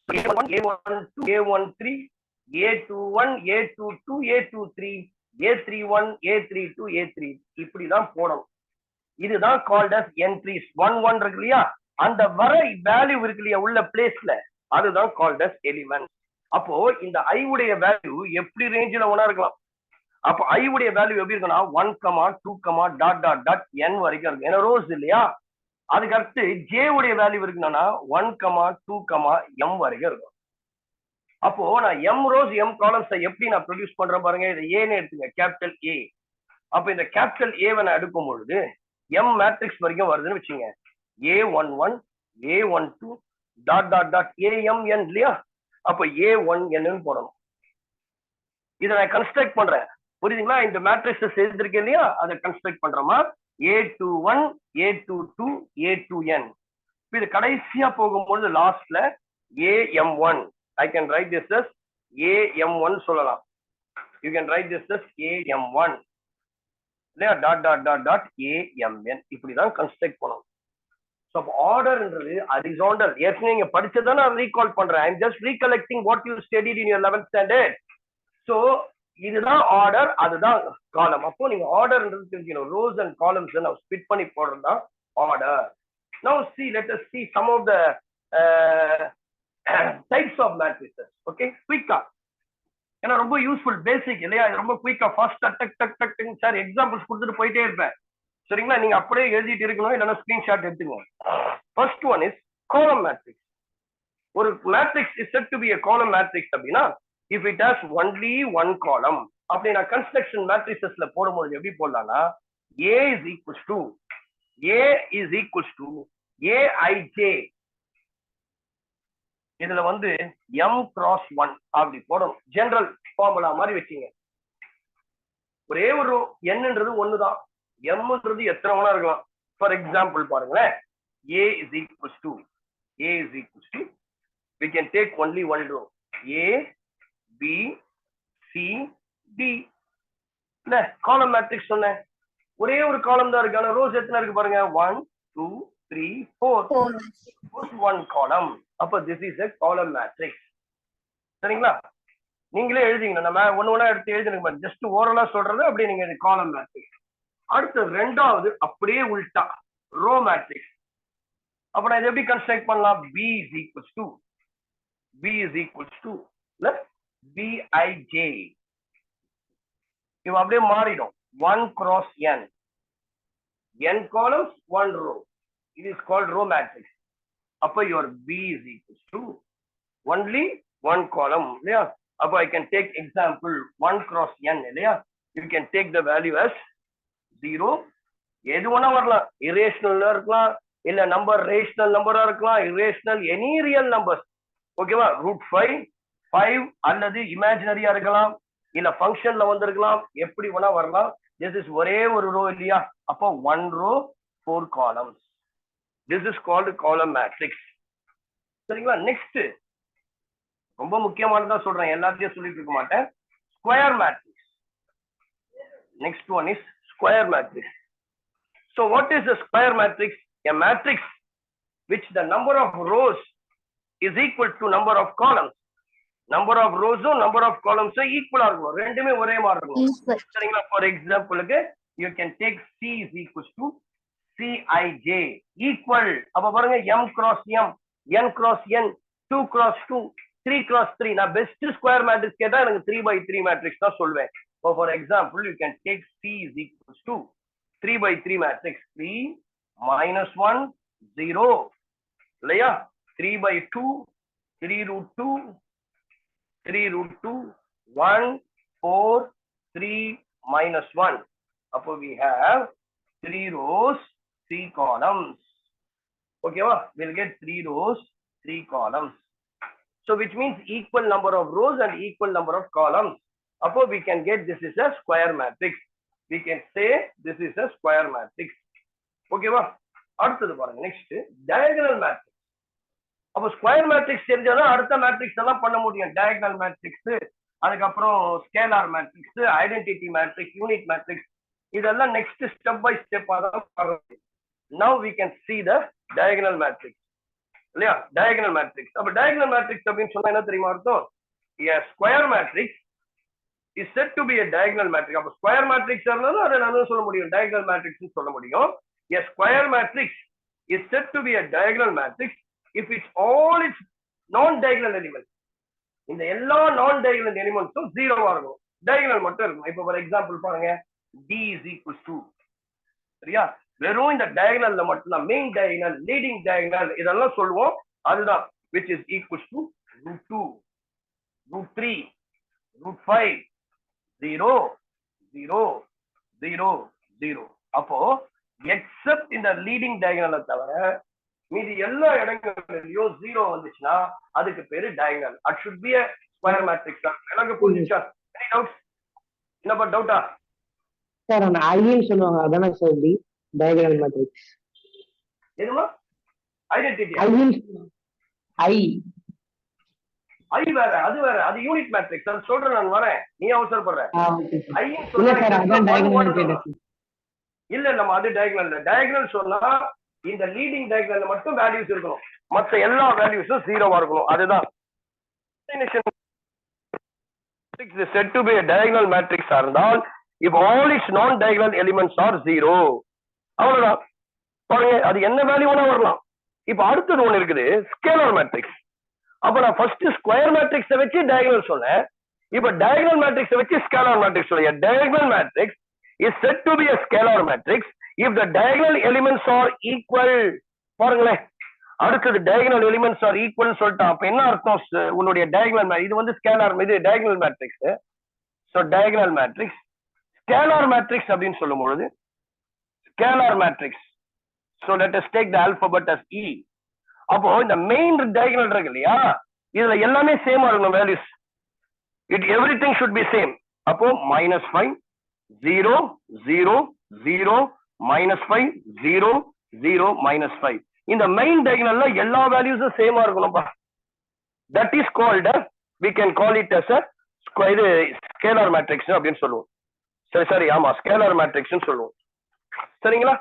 A1 A12 A13 A21 A22 A23 A31 A32 A3 இப்படிதான் போடணும். இதுதான் கால்ட் அஸ் என்ட்ரிஸ். 1 1 இருக்கு இல்லையா, அந்த வர வேல்யூ இருக்கு இல்லையா உள்ள பிளேஸ்ல, அதுதான் கால்ட் அஸ் எலிமெண்ட். அப்போ இந்த ஐ உடைய வேல்யூ எப்படி ரேஞ்சில் ஒன்னா இருக்கலாம். அப்போ ஐ உடைய வேல்யூ எப்படி இருக்குன்னா 1 2 டாட் டாட் டாட் n வரைக்கும் இருக்கு. ஏன்னா ரோஸ் இல்லையா. அதுக்கு அடுத்து ஜே உடைய வேல்யூ இருக்குன்னா 1 2 m வரைக்கும் இருக்கும். அப்போ நான் m ரோஸ் m காலம்ஸ் எப்படி நான் ப்ரொடியூஸ் பண்றேன் பாருங்க. இதை ஏன்னு எடுத்துங்க, கேபிட்டல் ஏ. அப்ப இந்த கேபிட்டல் ஏவை நான் எடுக்கும் பொழுது m மேட்ரிக்ஸ் வரைக்கும் வருதுன்னு வச்சுங்க. A11 A12 dot dot dot AMN இல்லையா. அப்ப A1N போடணும். இதை நான் கன்ஸ்ட்ரக்ட் பண்றேன். புரியுதுங்களா? இந்த மேட்ரிக்ஸ் எழுதிருக்கேன் இல்லையா, அதை கன்ஸ்ட்ரக்ட் பண்றோமா. A21 A22 A2N. இது கடைசியா போகும்போது லாஸ்ட்ல AM1. I can write this as AM1 சொல்லலாம். You can write this as AM1 இல்லையா, dot dot dot dot AMN. இப்படிதான் கன்ஸ்ட்ரக்ட் பண்ணணும். ஸோ ஆர்டர்ன்றது ஹரிசாண்டல். ஏற்கனவே நீங்க படிச்சதை நான் ரீகால் பண்றேன். I'm just recollecting what you studied in your 11th standard. So இதுதான் ஆர்டர், அதுதான் காலம். அப்போ நீங்க ஆர்டர்ன்றது தெரிஞ்சுக்கணும். ரோஸ் அண்ட் காலம்ஸ் நான் ஸ்பிட் பண்ணி போடுறது தான் order. Now see, let us see some of the types of matrices. Okay, quick-ஆ, ஏன்னா ரொம்ப யூஸ்ஃபுல், பேசிக் இல்லையா? ரொம்ப குயிக்கா ஃபாஸ்டா டக் டக் டக் டக் சார் எக்ஸாம்பிள்ஸ் கொடுத்துட்டு போயிட்டே இருப்பேன். சரிங்களா? நீங்க அப்படியே எழுதிட்டு இருக்கணும், இல்லைன்னா ஸ்கிரீன்ஷாட் எடுத்துக்கோங்க. First one is column matrix. ஒரு matrix is set to be a column matrix அப்படின்னா if it has only one column. அப்படி நான் கன்ஸ்ட்ரக்ஷன் மேட்ரிசஸ்ல போடும்போது எப்படி போடலாம்னா A is equals to Aij. இதுல வந்து m cross 1 அப்படி போடணும். ஜெனரல் ஃபார்முலா மாதிரி வச்சுங்க. ஒரே ஒரு என்னன்றது ஒண்ணுதான், எம்ன்றது எத்தனை வேணா இருக்கலாம். ஃபார் எக்ஸாம்பிள் பாருங்களேன், A is equals to we can take only one row, A B C D. இல்ல காலம் மேட்ரிக்ஸ் சொன்னேன், ஒரே ஒரு காலம் தான் இருக்கு. ஆனா ரோஸ் எத்தனை இருக்கு பாருங்க, 1 2 3 4, one column. அப்ப this is a column matrix. சரிங்களா? நீங்களே எழுதிங்க, நம்ம ஒண்ணு எடுத்து எழுதுங்க. ஜஸ்ட் ஓரலா சொல்றது அப்படியே நீங்க காலம் மேட்ரிக்ஸ். அடுத்து ரெண்டாவது அப்படியே உல்டா ரோ மேட்ரிக்ஸ். அப்ப நான் இதை எப்படி கன்ஸ்ட்ரக்ட் பண்ணலாம்? B is equals to Bij. இவ அப்படியே மாறிடும். 1 cross n columns 1 row. It is called row matrix. அப்ப your B is equals to only one column இல்லையா? அப்ப I can take example 1 cross n இல்லையா? You can take the value as 0. எது வேணா வரலாம், இரேஷனல் இருக்கலாம், இல்ல நம்பர் ரேஷனல் நம்பரா இருக்கலாம், இரேஷனல் எனி ரியல் நம்பர்ஸ். ஓகேவா? √5 அல்லது இமேஜினரியா இருக்கலாம், இல்ல ஃபங்க்ஷன்ல வந்திருக்கலாம், எப்படி வேணா வரலாம். this is ஒரே ஒரு ரோ இல்லையா? அப்போ 1 row 4 columns. this is called column matrix. சரிங்களா? நெக்ஸ்ட் ரொம்ப முக்கியமானதா சொல்றேன், எல்லாத்தையும் சொல்லிட்டு இருக்க மாட்டேன். Square matrix. Next one is square matrix. so what is a square matrix? a matrix which the number of rows is equal to number of columns. number of rows number of columns equal இருக்கும், ரெண்டுமே ஒரே மாதிரி இருக்கும். சரிங்களா? For எக்ஸாம்பிளுக்கு you can take C is equals to Cij equal. அப்ப பாருங்க, m cross m, n cross n, 2 cross 2, 3 cross 3. நான் பெஸ்ட் ஸ்கொயர் மேட்ரிக்ஸ் கேட்டா எனக்கு 3x3 மேட்ரிக்ஸ் தான் சொல்வேன். For example you can take C is equals to 3x3 matrix. 3 minus 1 0 இல்லையா? 3/2 3√2 3√2 1 4 3 minus 1. அப்போ we have 3 rows 3 columns. ஓகேவா? we'll get 3 rows 3 columns. so which means equal number of rows and equal number of columns. அப்போ we can get this is a square matrix. we can say this is a square matrix. ஓகேவா? அடுத்தது பாருங்க, next diagonal matrix. அப்போ square matrix தெரிஞ்சாதான் அடுத்த matrix எல்லாம் பண்ண முடியும். டயகனல் மேட்ரிக்ஸ், அதுக்கப்புறம் scalar matrix, identity matrix, unit matrix, இதெல்லாம் நெக்ஸ்ட் ஸ்டெப் பை ஸ்டெப் தான். now we can see the diagonal matrix இல்லையா? diagonal matrix. அப்ப diagonal matrix அப்படின்னு சொன்னா என்ன தெரியுமா அர்த்தம்? a square matrix is said to be a diagonal matrix. அப்ப ஸ்கொயர் மேட்ரிக்ஸ் இருந்தாலும் அதை நான் சொல்ல முடியும், diagonal matrix சொல்ல முடியும். a square matrix is said to be a diagonal matrix if it's all its non-diagonal elements. இந்த எல்லா non-diagonal elementsம் 0 இருக்கும், diagonal மட்டும் இருக்கும். இப்போ ஃபார் எக்ஸாம்பிள் பாருங்க, D is equals to, சரியா? வெறும் இந்த diagonalல மட்டும் தான், மெயின் diagonal, leading diagonal இதெல்லாம் சொல்லுவோம். அதுதான் which is equals to √2 √3 √5 0 0 0 0. அப்போ எக்ஸப்ட் இந்த லீடிங் டயகனலை தவிர மீதி எல்லா இடங்களிலும் 0 வந்துச்சுன்னா அதுக்கு பேரு டயகனல். அது should be a square matrix. எனக்கு புரிஞ்சுச்சா? any doubts? என்னப்பா டவுட்டா? சார் அந்த ஐன்னு சொல்லுவாங்க, அதானே சார் டி டயகனல் மேட்ரிக்ஸ்? எதுமா? ஐடென்டிட்டி ஐ வேற, அது வேற, அது யூனிட் மேட்ரிக்ஸ். அது சொல்றேன், நான் வரேன், நீ அவசரப்படுற. ஐன்னு சொல்ல இல்ல நம்ம அது டயகனல். டயகனல் சொன்னா இந்த லீடிங் டயகனல்ல மட்டும் வேல்யூஸ் இருக்கணும், மற்ற எல்லா வேல்யூஸும் ஜீரோவா இருக்கணும். அதுதான் is said to be a diagonal matrix இருந்தால் if all its non diagonal elements are zero, அவ்வளவுதான். பாருங்க, அது என்ன வேல்யூ வேணா வரலாம். இப்ப அடுத்தது ஒண்ணு இருக்குது, ஸ்கேலார் மேட்ரிக்ஸ். அப்ப நான் ஃபர்ஸ்ட் ஸ்கொயர் மேட்ரிக்ஸை வச்சு டயகனல் சொன்னேன், இப்ப டயகனல் மேட்ரிக்ஸை வச்சு ஸ்கேலார் மேட்ரிக்ஸ் சொல்லுங்க. Diagonal matrix is said to be a scalar matrix if the diagonal elements are equal. பாருங்களேன், அடுத்தது டயகனல் எலிமெண்ட்ஸ் ஆர் ஈக்குவல் சொல்லிட்டான். அப்ப என்ன அர்த்தம்? உன்னுடைய டயகனல், இது வந்து ஸ்கேலார், இது diagonal matrix. So diagonal matrix scalar matrix அப்படின்னு சொல்லும் பொழுது scalar matrix. So let us take the alphabet as E. அப்போ இந்த மெயின் டயகனல் இருக்கு இல்லையா, இதுல எல்லாமே சேமா இருக்கணும் values. Everything should be same. அப்போ -5 0 0 0 -5 0 0 -5. இந்த மெயின் டயகனல்ல எல்லா வேல்யூஸும் சேமா இருக்கணும்பா. That is called, we can call it as a scalar matrix அப்படின்னு சொல்லுவோம். சரி, ஆமா, ஸ்கேலார் மேட்ரிக்ஸ் சொல்லுவோம். சரிங்களா?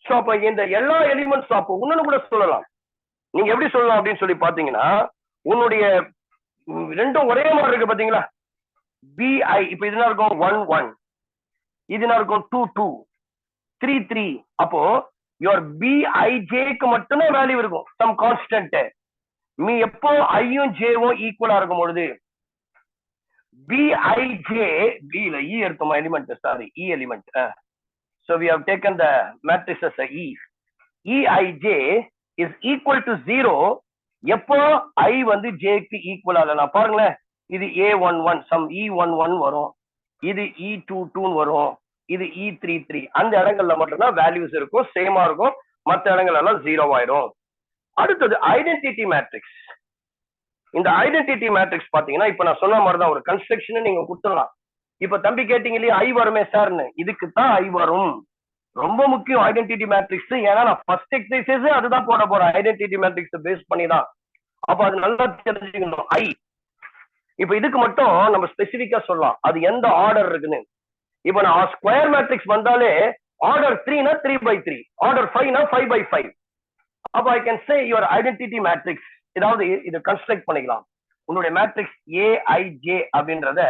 சோ அப்ப இந்த எல்லா எலிமெண்ட்ஸ், அப்போ இன்னொன்னு கூட சொல்லலாம். நீங்க எப்படி சொல்லலாம் அப்படின்னு சொல்லி பாத்தீங்கன்னா, உன்னுடைய ரெண்டும் ஒரே மாதிரி இருக்கு பாத்தீங்களா, BI. இப்ப இதுனா இருக்கும் 1 1, இதுனா இருக்கும் 2 2 3 3. அப்போ your BIJக்கு மட்டும்தான் வேல்யூ இருக்கும், சம் கான்ஸ்டன்ட். மீ எப்போ ஐயும் ஜேவும் ஈக்குவலா இருக்கும் பொழுது BIJ, B ல E எடுத்தோமா element, sorry E element. So we have taken the matrix as a E. EIJ is equal to 0 எப்போ I வந்து J க்கு ஈக்குவல் ஆகல. பாருங்களேன், இது A11 சம் E11 வரும், இது E22 வரும், இது E33. அந்த இடங்கள்ல மட்டும்தான் வேல்யூஸ் இருக்கும், சேமா இருக்கும், மற்ற இடங்கள் எல்லாம் ஜீரோ ஆயிடும். அடுத்தது ஐடென்டிட்டி மேட்ரிக்ஸ். இந்த ஐடென்டிட்டி மேட்ரிக்ஸ் பாத்தீங்கன்னா, இப்ப நான் சொன்ன மாதிரிதான் ஒரு கன்ஸ்ட்ரக்ஷன் நீங்க கொடுத்துடலாம். இப்ப தம்பி கேட்டீங்க இல்லையா, ஐ வருமே சார்னு, இதுக்கு தான் ஐ வரும். ரொம்ப முக்கியம் ஐடென்டிட்டி மேட்ரிக்ஸ். ஏன்னா நான் ஃபர்ஸ்ட் எக்ஸசைஸ் அதுதான் போட போறேன், ஐடென்டிட்டி மேட்ரிக்ஸ் பேஸ் பண்ணி தான். அப்ப அது நல்லா தெரிஞ்சுக்கணும். ஐ இப்ப இதுக்கு மட்டும் நம்ம ஸ்பெசிபிக்கா சொல்லலாம் அது எந்த ஆர்டர் இருக்குன்னு. இப்ப நான் ஸ்கொயர் மேட்ரிக்ஸ் வந்தாலே ஆர்டர் 3னா 3/3, ஆர்டர் 5னா 5/5. அப்ப I can say your identity matrix. ஏதாவது இது கன்ஸ்ட்ரக்ட் பண்ணிக்கலாம். உன்னுடைய மேட்ரிக்ஸ் ஏஐஜே அப்படின்றத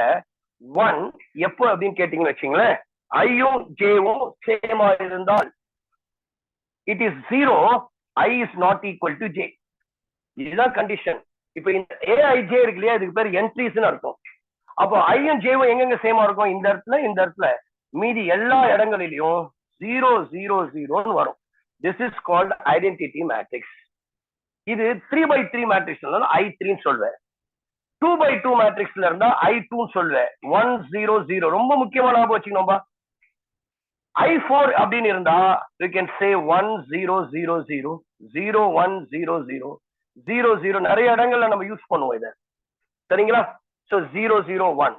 1 எப்போ அப்படின்னு கேட்டீங்கன்னு வச்சுங்களேன், ஐயும் ஜேவும் சேமா இருந்தால் it is 0, I is not equal to J. இதுதான் கண்டிஷன். இப்ப இந்த ஏஐஜே இருக்கு இல்லையா, இதுக்கு பேர் என்ட்ரிஸ்ன்னு அர்த்தம். அப்போ ஐயும் ஜேவும் எங்கெங்க சேமா இருக்கும், இந்த இடத்துல, இந்த இடத்துல, மீதி எல்லா இடங்களிலையும் 0 0 0ன்னு வரும். This is called identity matrix. இது 3/3 மேட்ரிக்ஸ் இருந்தாலும் I3ன்னு சொல்வேன். 2/2 மேட்ரிக்ஸ்ல இருந்தா I2 சொல்வேன். 1 0 0 ரொம்ப முக்கியமா ஞாபகம் வச்சுக்கணும்பா. I4 அப்படின்னு இருந்தா we can say 1 0 0 0 0 1 0 0 0 0 நிறைய இடங்கள்ல நம்ம யூஸ் பண்ணுவோம் இதை. சரிங்களா? சோ 0 0 1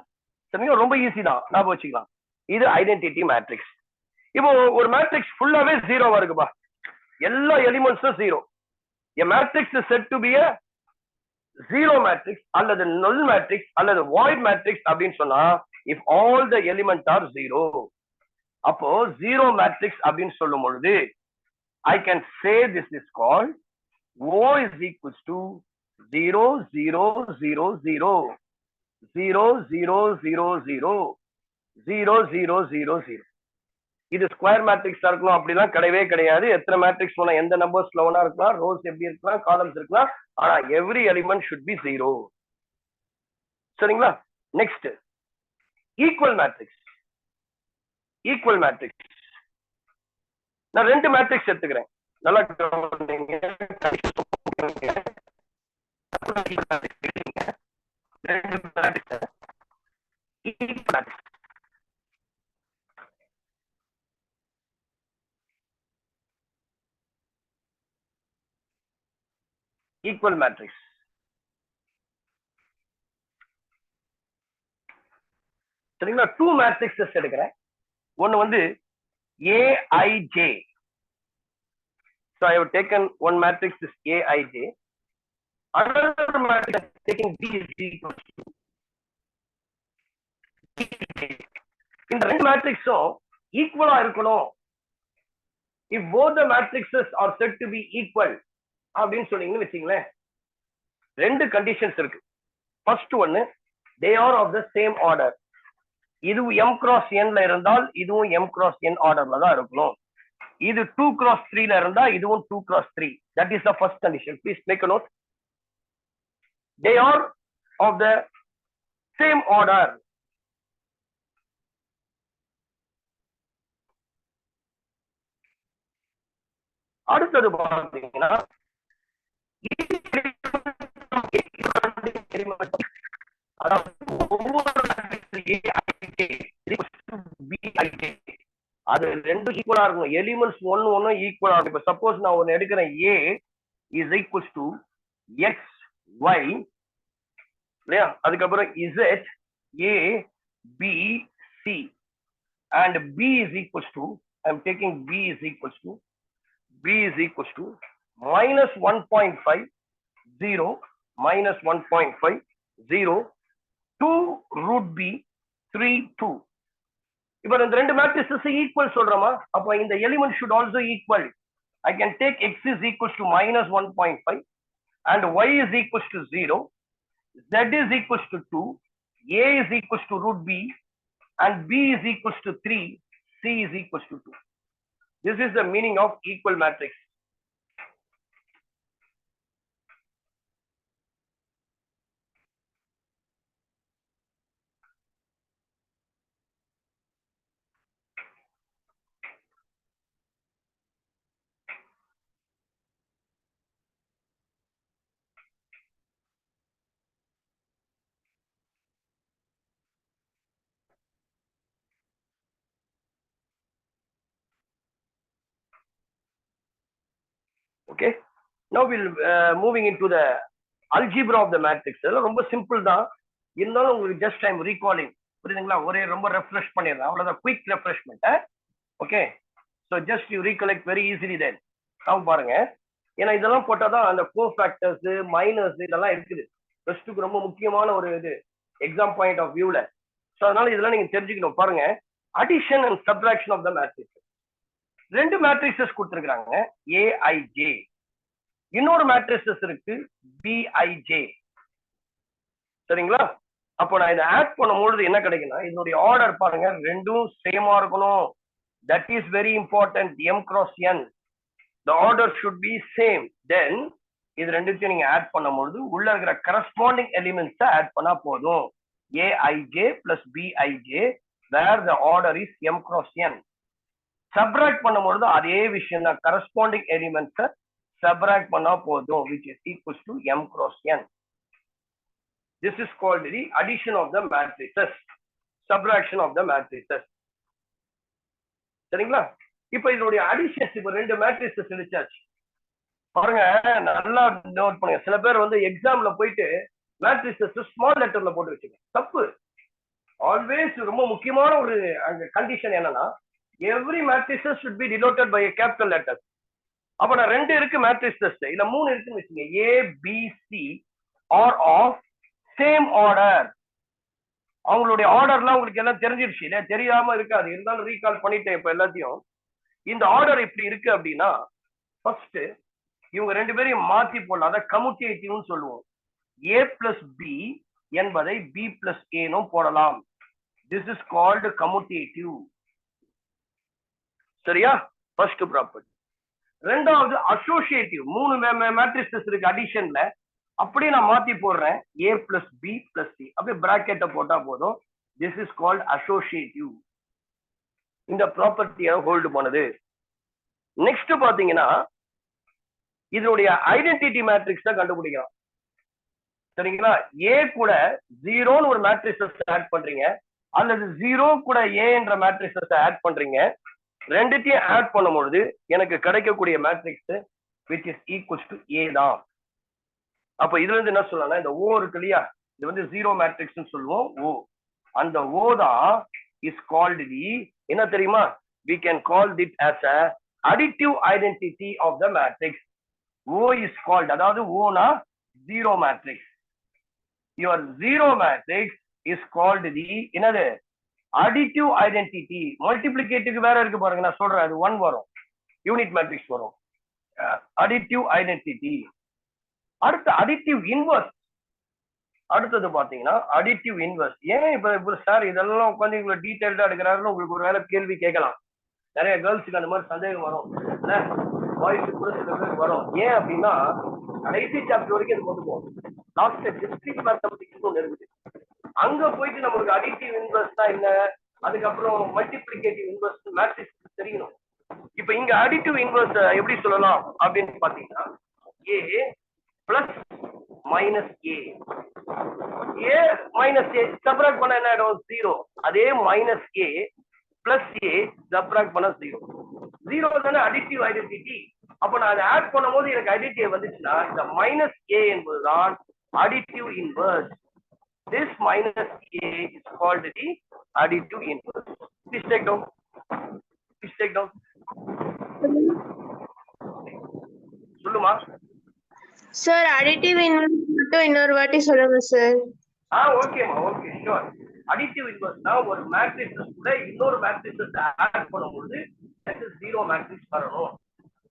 சரிங்களா, ரொம்ப ஈஸி தான், ஞாபகம் வச்சுக்கலாம். இது ஐடென்டிட்டி மேட்ரிக்ஸ். இப்போ ஒரு மேட்ரிக்ஸ் ஃபுல்லாவே ஜீரோவா இருக்குப்பா, எல்லா எலிமெண்ட்ஸும் 0. A matrix is said to be a zero matrix அல்லது null matrix அல்லது void matrix அப்படின்னு சொன்னா if all the elements are 0. அப்போ zero matrix அப்படின்னு சொல்லும் பொழுது I can say this is called O is equals to 0 0 0 0 0 0 0 0 0 0 0 0. இது ஸ்கொயர் மேட்ரிக்ஸ் இருக்கணும் அப்படிலாம் கிடையவே கிடையாது. எத்தனை மேட்ரிக்ஸ் வேணா, எந்த நம்பர்ஸ்ல வேணா இருக்கலாம், ரோஸ் எப்படி இருக்கலாம், காலம்ஸ் இருக்கலாம், ஆனா எவ்ரி எலிமெண்ட் ஷுட் பி 0. சரிங்களா? Next equal matrix. Equal matrix நான் 2 மேட்ரிக்ஸ் எடுத்துக்கிறேன், நல்லா ஈக்குவல் மேட்ரிக்ஸ். சரிங்களா? 2 மேட்ரிக்ஸஸ் எடுக்கிறேன். ஒன்னு வந்து AIJ. So I have taken one matrix is AIJ. Another matrix is taking B is equal to BJ. இந்த ரெண்டு மேட்ரிக்ஸும் ஈக்குவலா இருக்கணும் if both the matrices are said to be equal அப்படின்னு சொன்னீங்கன்னு வச்சுங்களேன், ரெண்டு கண்டிஷன்ஸ் இருக்கு. ஃபர்ஸ்ட் ஒன்னு, they are of the same order. இது m cross n ல இருந்தால் இதுவும் m cross n ஆர்டர்ல தான் இருக்கணும். இது 2 cross 3 ல இருந்தா இதுவும் 2 cross 3. That is the first condition. Please make a note. They are of the same order. அடுத்தது பாத்தீங்கன்னா அது ரெண்டும் ஈக்குவலா இருக்கும். எலிமெண்ட்ஸ் ஒன்னு ஈக்குவலா இருக்கும். இப்ப சப்போஸ் நான் ஒன்னு எடுக்கிறேன், a is equals to x y இல்லையா, அதுக்கப்புறம் z a b c and b is equals to, I am taking b is equals to minus 1.5 0 minus 1.5 0 2 root b 3 2. இப்ப இந்த ரெண்டு மேட்ரிசஸ் ஈக்குவல் சொல்றோமா, அப்ப இந்த element should also equal. I can take x is equals to minus 1.5 and y is equals to 0, z is equals to 2, a is equals to root b and b is equals to 3, c is equals to 2. This is the meaning of equal matrix. Okay, now we'll moving into the algebra of the matrix. இதெல்லாம் ரொம்ப simple தான், இருந்தாலும் உங்களுக்கு just time recalling, புரியுதுங்களா? ஒரே ரொம்ப refresh பண்ணிடுறேன், அவ்வளவுதான், quick refreshment. Okay, so just you recollect very easily then. நான் பாருங்க, ஏன்னா இதெல்லாம் போட்டாதான் அந்த கோஃபேக்டர்ஸ் மைனஸ் இதெல்லாம் இருக்குது. ப்ளஸ் ரொம்ப முக்கியமான ஒரு இது எக்ஸாம் பாயிண்ட் ஆஃப் வியூல. ஸோ அதனால இதெல்லாம் நீங்க தெரிஞ்சுக்கணும். பாருங்க, addition and subtraction of the matrix. ரெண்டு மேட்ரிக்ஸஸ் கொடுத்துருக்காங்க, ஏஐஜே. இன்னொரு மேட்ரிக்ஸஸ் இருக்கு, பிஐஜே. சரிங்களா? அப்போ நான் இதை ஆட் பண்ணும்பொழுது என்ன கிடைக்குன்னா, இதனுடைய ஆர்டர் பாருங்க, ரெண்டும் சேமா இருக்கணும். That is very important. M cross N, the order should be same. Then இது ரெண்டுத்தையும் நீங்க ஆட் பண்ணும்பொழுது உள்ள இருக்கிற கரஸ்பாண்டிங் எலிமெண்ட்ஸ் ஆட் பண்ணா போதும். AIJ plus BIJ, where the order is m cross n. Subtract பண்ணும்பொழுது அதே விஷயம் தான், கரஸ்பாண்டிங் எலிமெண்ட்ஸை சப்ராக்ட் பண்ணா போதும், which is equals to m cross n. This is called the addition of the matrices, subtraction of the matrices. சரிங்களா? இப்ப இதனுடைய additions, இப்ப ரெண்டு மேட்ரிக்ஸஸ் எடுத்தாச்சு. பாருங்க, நல்லா நோட் பண்ணுங்க. சில பேர் வந்து எக்ஸாம்ல போயிட்டு மேட்ரிக்ஸஸ் ஸ்மால் லெட்டர்ல போட்டு வச்சுங்க, தப்பு. ஆல்வேஸ் ரொம்ப முக்கியமான ஒரு கண்டிஷன் என்னன்னா, every matrices should be denoted by a capital letter. அப்ப நான் ரெண்டு இருக்கு மேட்ரிக்ஸஸ், இல்ல மூணு இருக்குன்னு வச்சுங்க, A B C are of same order. அவங்களுடைய ஆர்டர்லாம் உங்களுக்கு எல்லாம் தெரிஞ்சிருச்சு இல்ல, தெரியாம இருக்காது, இருந்தாலும் ரீகால் பண்ணிட்டேன் இப்ப எல்லாத்தையும். இந்த ஆர்டர் இப்படி இருக்கு அப்படின்னா, ஃபர்ஸ்ட் இவங்க ரெண்டு பேரையும் மாத்தி போடலாம், அதை கம்யூட்டேட்டிவ்னு சொல்லுவோம். ஏ பிளஸ் பி என்பதை பி பிளஸ் ஏனும் போடலாம். This is called commutative. சரியா? First property. ரெண்டாவது அசோசியேட்டிவ். மூணு மேட்ரிக்ஸஸ் இருக்கு அடிஷன்ல, அப்படியே நான் மாத்தி போடுறேன், A plus B plus C, அப்படியே பிராக்கெட்டை போட்டா போதும். This is called associative. இந்த ப்ராப்பர்ட்டியை ஹோல்டு பண்ணுது. நெக்ஸ்ட் பாத்தீங்கன்னா, இதனுடைய ஐடென்டிட்டி மேட்ரிக்ஸ் தான் கண்டுபிடிக்கலாம். சரிங்களா? ஏ கூட ஜீரோன்னு ஒரு மேட்ரிக்ஸஸ் ஆட் பண்றீங்க, அல்லது ஜீரோ கூட ஏ என்ற மேட்ரிக்ஸஸ் ஆட் பண்றீங்க. ரெண்டுத்தையும் ஆட் பண்ணும்பொழுது எனக்கு கிடைக்கக்கூடிய matrix which is equals to a தான். அப்ப இதுல இருந்து என்ன சொல்லலாம், இந்த ஓ இருக்கு இல்லையா, இது வந்து ஜீரோ மேட்ரிக்ஸ் சொல்லுவோம், ஓ. அந்த ஓ தான் இஸ் கால்டு தி, என்ன தெரியுமா, we can call it as a additive identity of the matrix. O is called, அதாவது ஓனா zero matrix. your zero matrix is called the என்னது, additive identity. மல்டிப்ளிகேட்டிவ் வேற இருக்கு பாருங்க, நான் சொல்றேன், அது 1 வரும். யூனிட் மேட்ரிக்ஸ் வரும். Additive identity. அடுத்து அடிட்டிவ் இன்வர்ஸ். அடுத்தது பாத்தீங்கன்னா அடிட்டிவ் இன்வர்ஸ். ஏன் இப்ப சார் இதெல்லாம் உட்காந்து இவ்வளவு டீடைல்டா எடுக்கிறாருன்னு உங்களுக்கு ஒரு வேலை கேள்வி கேட்கலாம். நிறைய கேர்ள்ஸுக்கு அந்த மாதிரி சந்தேகம் வரும், பாய்ஸுக்கு கூட சில பேருக்கு வரும். ஏன் அப்படின்னா கடைசி சாப்டர் வரைக்கும் இது கொண்டு போகும். லாஸ்ட் டிஸ்ட்ரிக்ட் மேத்தமெட்டிக்ஸ் ஒன்று இருக்குது, அங்க போயிட்டு நம்மளுக்கு அடிட்டிவ் இன்வர்ஸ் தான் என்ன, அதுக்கப்புறம் மல்டிப்ளிகேட்டிவ் இன்வர்ஸ் மேட்ரிக்ஸ் தெரியணும். இப்ப இங்க அடிட்டிவ் இன்வர்ஸ் எப்படி சொல்லலாம் அப்படின்னு பாத்தீங்கன்னா ஏ பிளஸ் மைனஸ் ஏ, ஏ மைனஸ் ஏ சப்ராக்ட் பண்ண என்ன ஆயிடும் 0. அதே minus A plus A subtract பண்ண 0. 0 தானே அடிட்டிவ் ஐடென்டிட்டி. அப்ப நான் அதை ஆட் பண்ணும் போது எனக்கு ஐடென்டிட்டி வந்துச்சுன்னா இந்த மைனஸ் ஏ என்பதுதான் additive inverse. This minus a is called the additive inverse. Please take down. Please take down. சொல்லுமா Sir, additive inverse மட்டும் இன்னொரு வாட்டி சொல்லுங்க சார். ஓகேமா, ஓகே, ஷூர். அடிட்டிவ் இன்வர்ஸ் தான் ஒரு மேட்ரிக்ஸ் கூட இன்னொரு மேட்ரிக்ஸ் ஆட் பண்ணும்போது எனக்கு 0 மேட்ரிக்ஸ் வரணும்.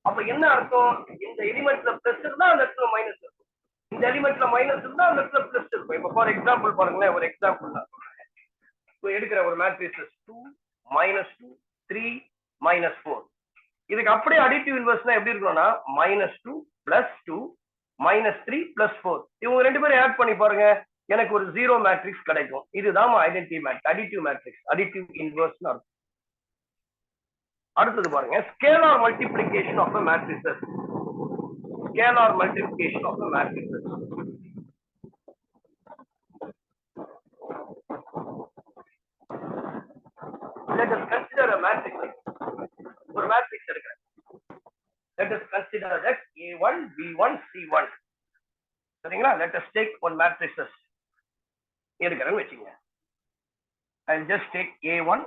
அப்ப என்ன அர்த்தம், இந்த எலிமெண்ட்ல பிளஸ் இருந்தா அந்த இடத்துல மைனஸ் இருக்கும், இந்த எலிமெண்ட்ல மைனஸ் இருந்தா அந்த இடத்துல பிளஸ் இருக்கும். இப்ப ஃபார் எக்ஸாம்பிள் பாருங்களேன், ஒரு எக்ஸாம்பிள் நான் சொல்றேன். இப்போ எடுக்கிற ஒரு மேட்ரிக்ஸ் 2 -2 3 -4. இதுக்கு அப்படியே அடிட்டிவ் இன்வர்ஸ்னா எப்படி இருக்கணும்னா -2 + 2 -3 + 4. இவங்க ரெண்டு பேரும் ஆட் பண்ணி பாருங்க, எனக்கு ஒரு 0 மேட்ரிக்ஸ் கிடைக்கும். இதுதான் அடிட்டிவ் மேட்ரிக்ஸ், அடிட்டிவ் இன்வர்ஸ் அர்த்தம். அடுத்தது பாருங்க, scalar multiplication of a matrices. Scalar multiplication of the matrices. Let us consider a matrix. ஒரு மேட்ரிக்ஸ் எடுக்கிறேன். Let us consider that A1, B1, C1. சரிங்களா? Let us take one matrices. எடுக்கிறேன்னு வச்சுங்க. I'll just take A1.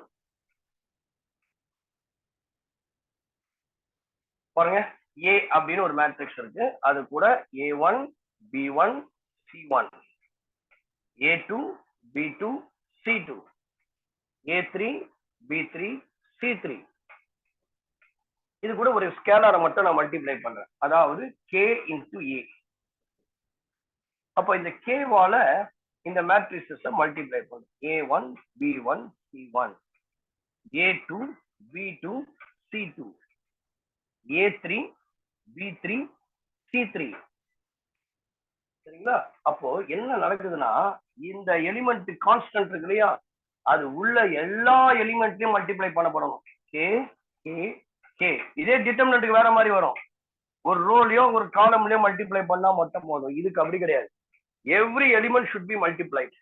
பாருங்க, A அப்படின்னு ஒரு matrix இருக்கு, அது கூட A1, B1, C1, A2, B2, C2, A3, B3, C3. இது கூட ஒரு ஸ்கேலாரை மட்டும் நான் மல்டிப்ளை பண்றேன், அதாவது K into A. அப்ப இந்த K வால இந்த மேட்ரிக்ஸஸ் மல்டிப்ளை பண்ணும். A1, B1, C1, A2, B2, C2, A3, B3, C3. சரிங்களா? அப்போ என்ன நடக்குதுன்னா, இந்த எலிமெண்ட் கான்ஸ்டன்ட் இருக்கு இல்லையா, அது உள்ள எல்லா எலிமெண்ட்டையும் மல்டிப்ளை பண்ணப்படணும். K K K. இதே டிட்டர்மினன்ட்க்கு வேற மாதிரி வரும், ஒரு ரோலையோ ஒரு காலம்லயோ மல்டிப்ளை பண்ணா மட்டும் போதும். இதுக்கு அப்படி கிடையாது, every element should be multiplied.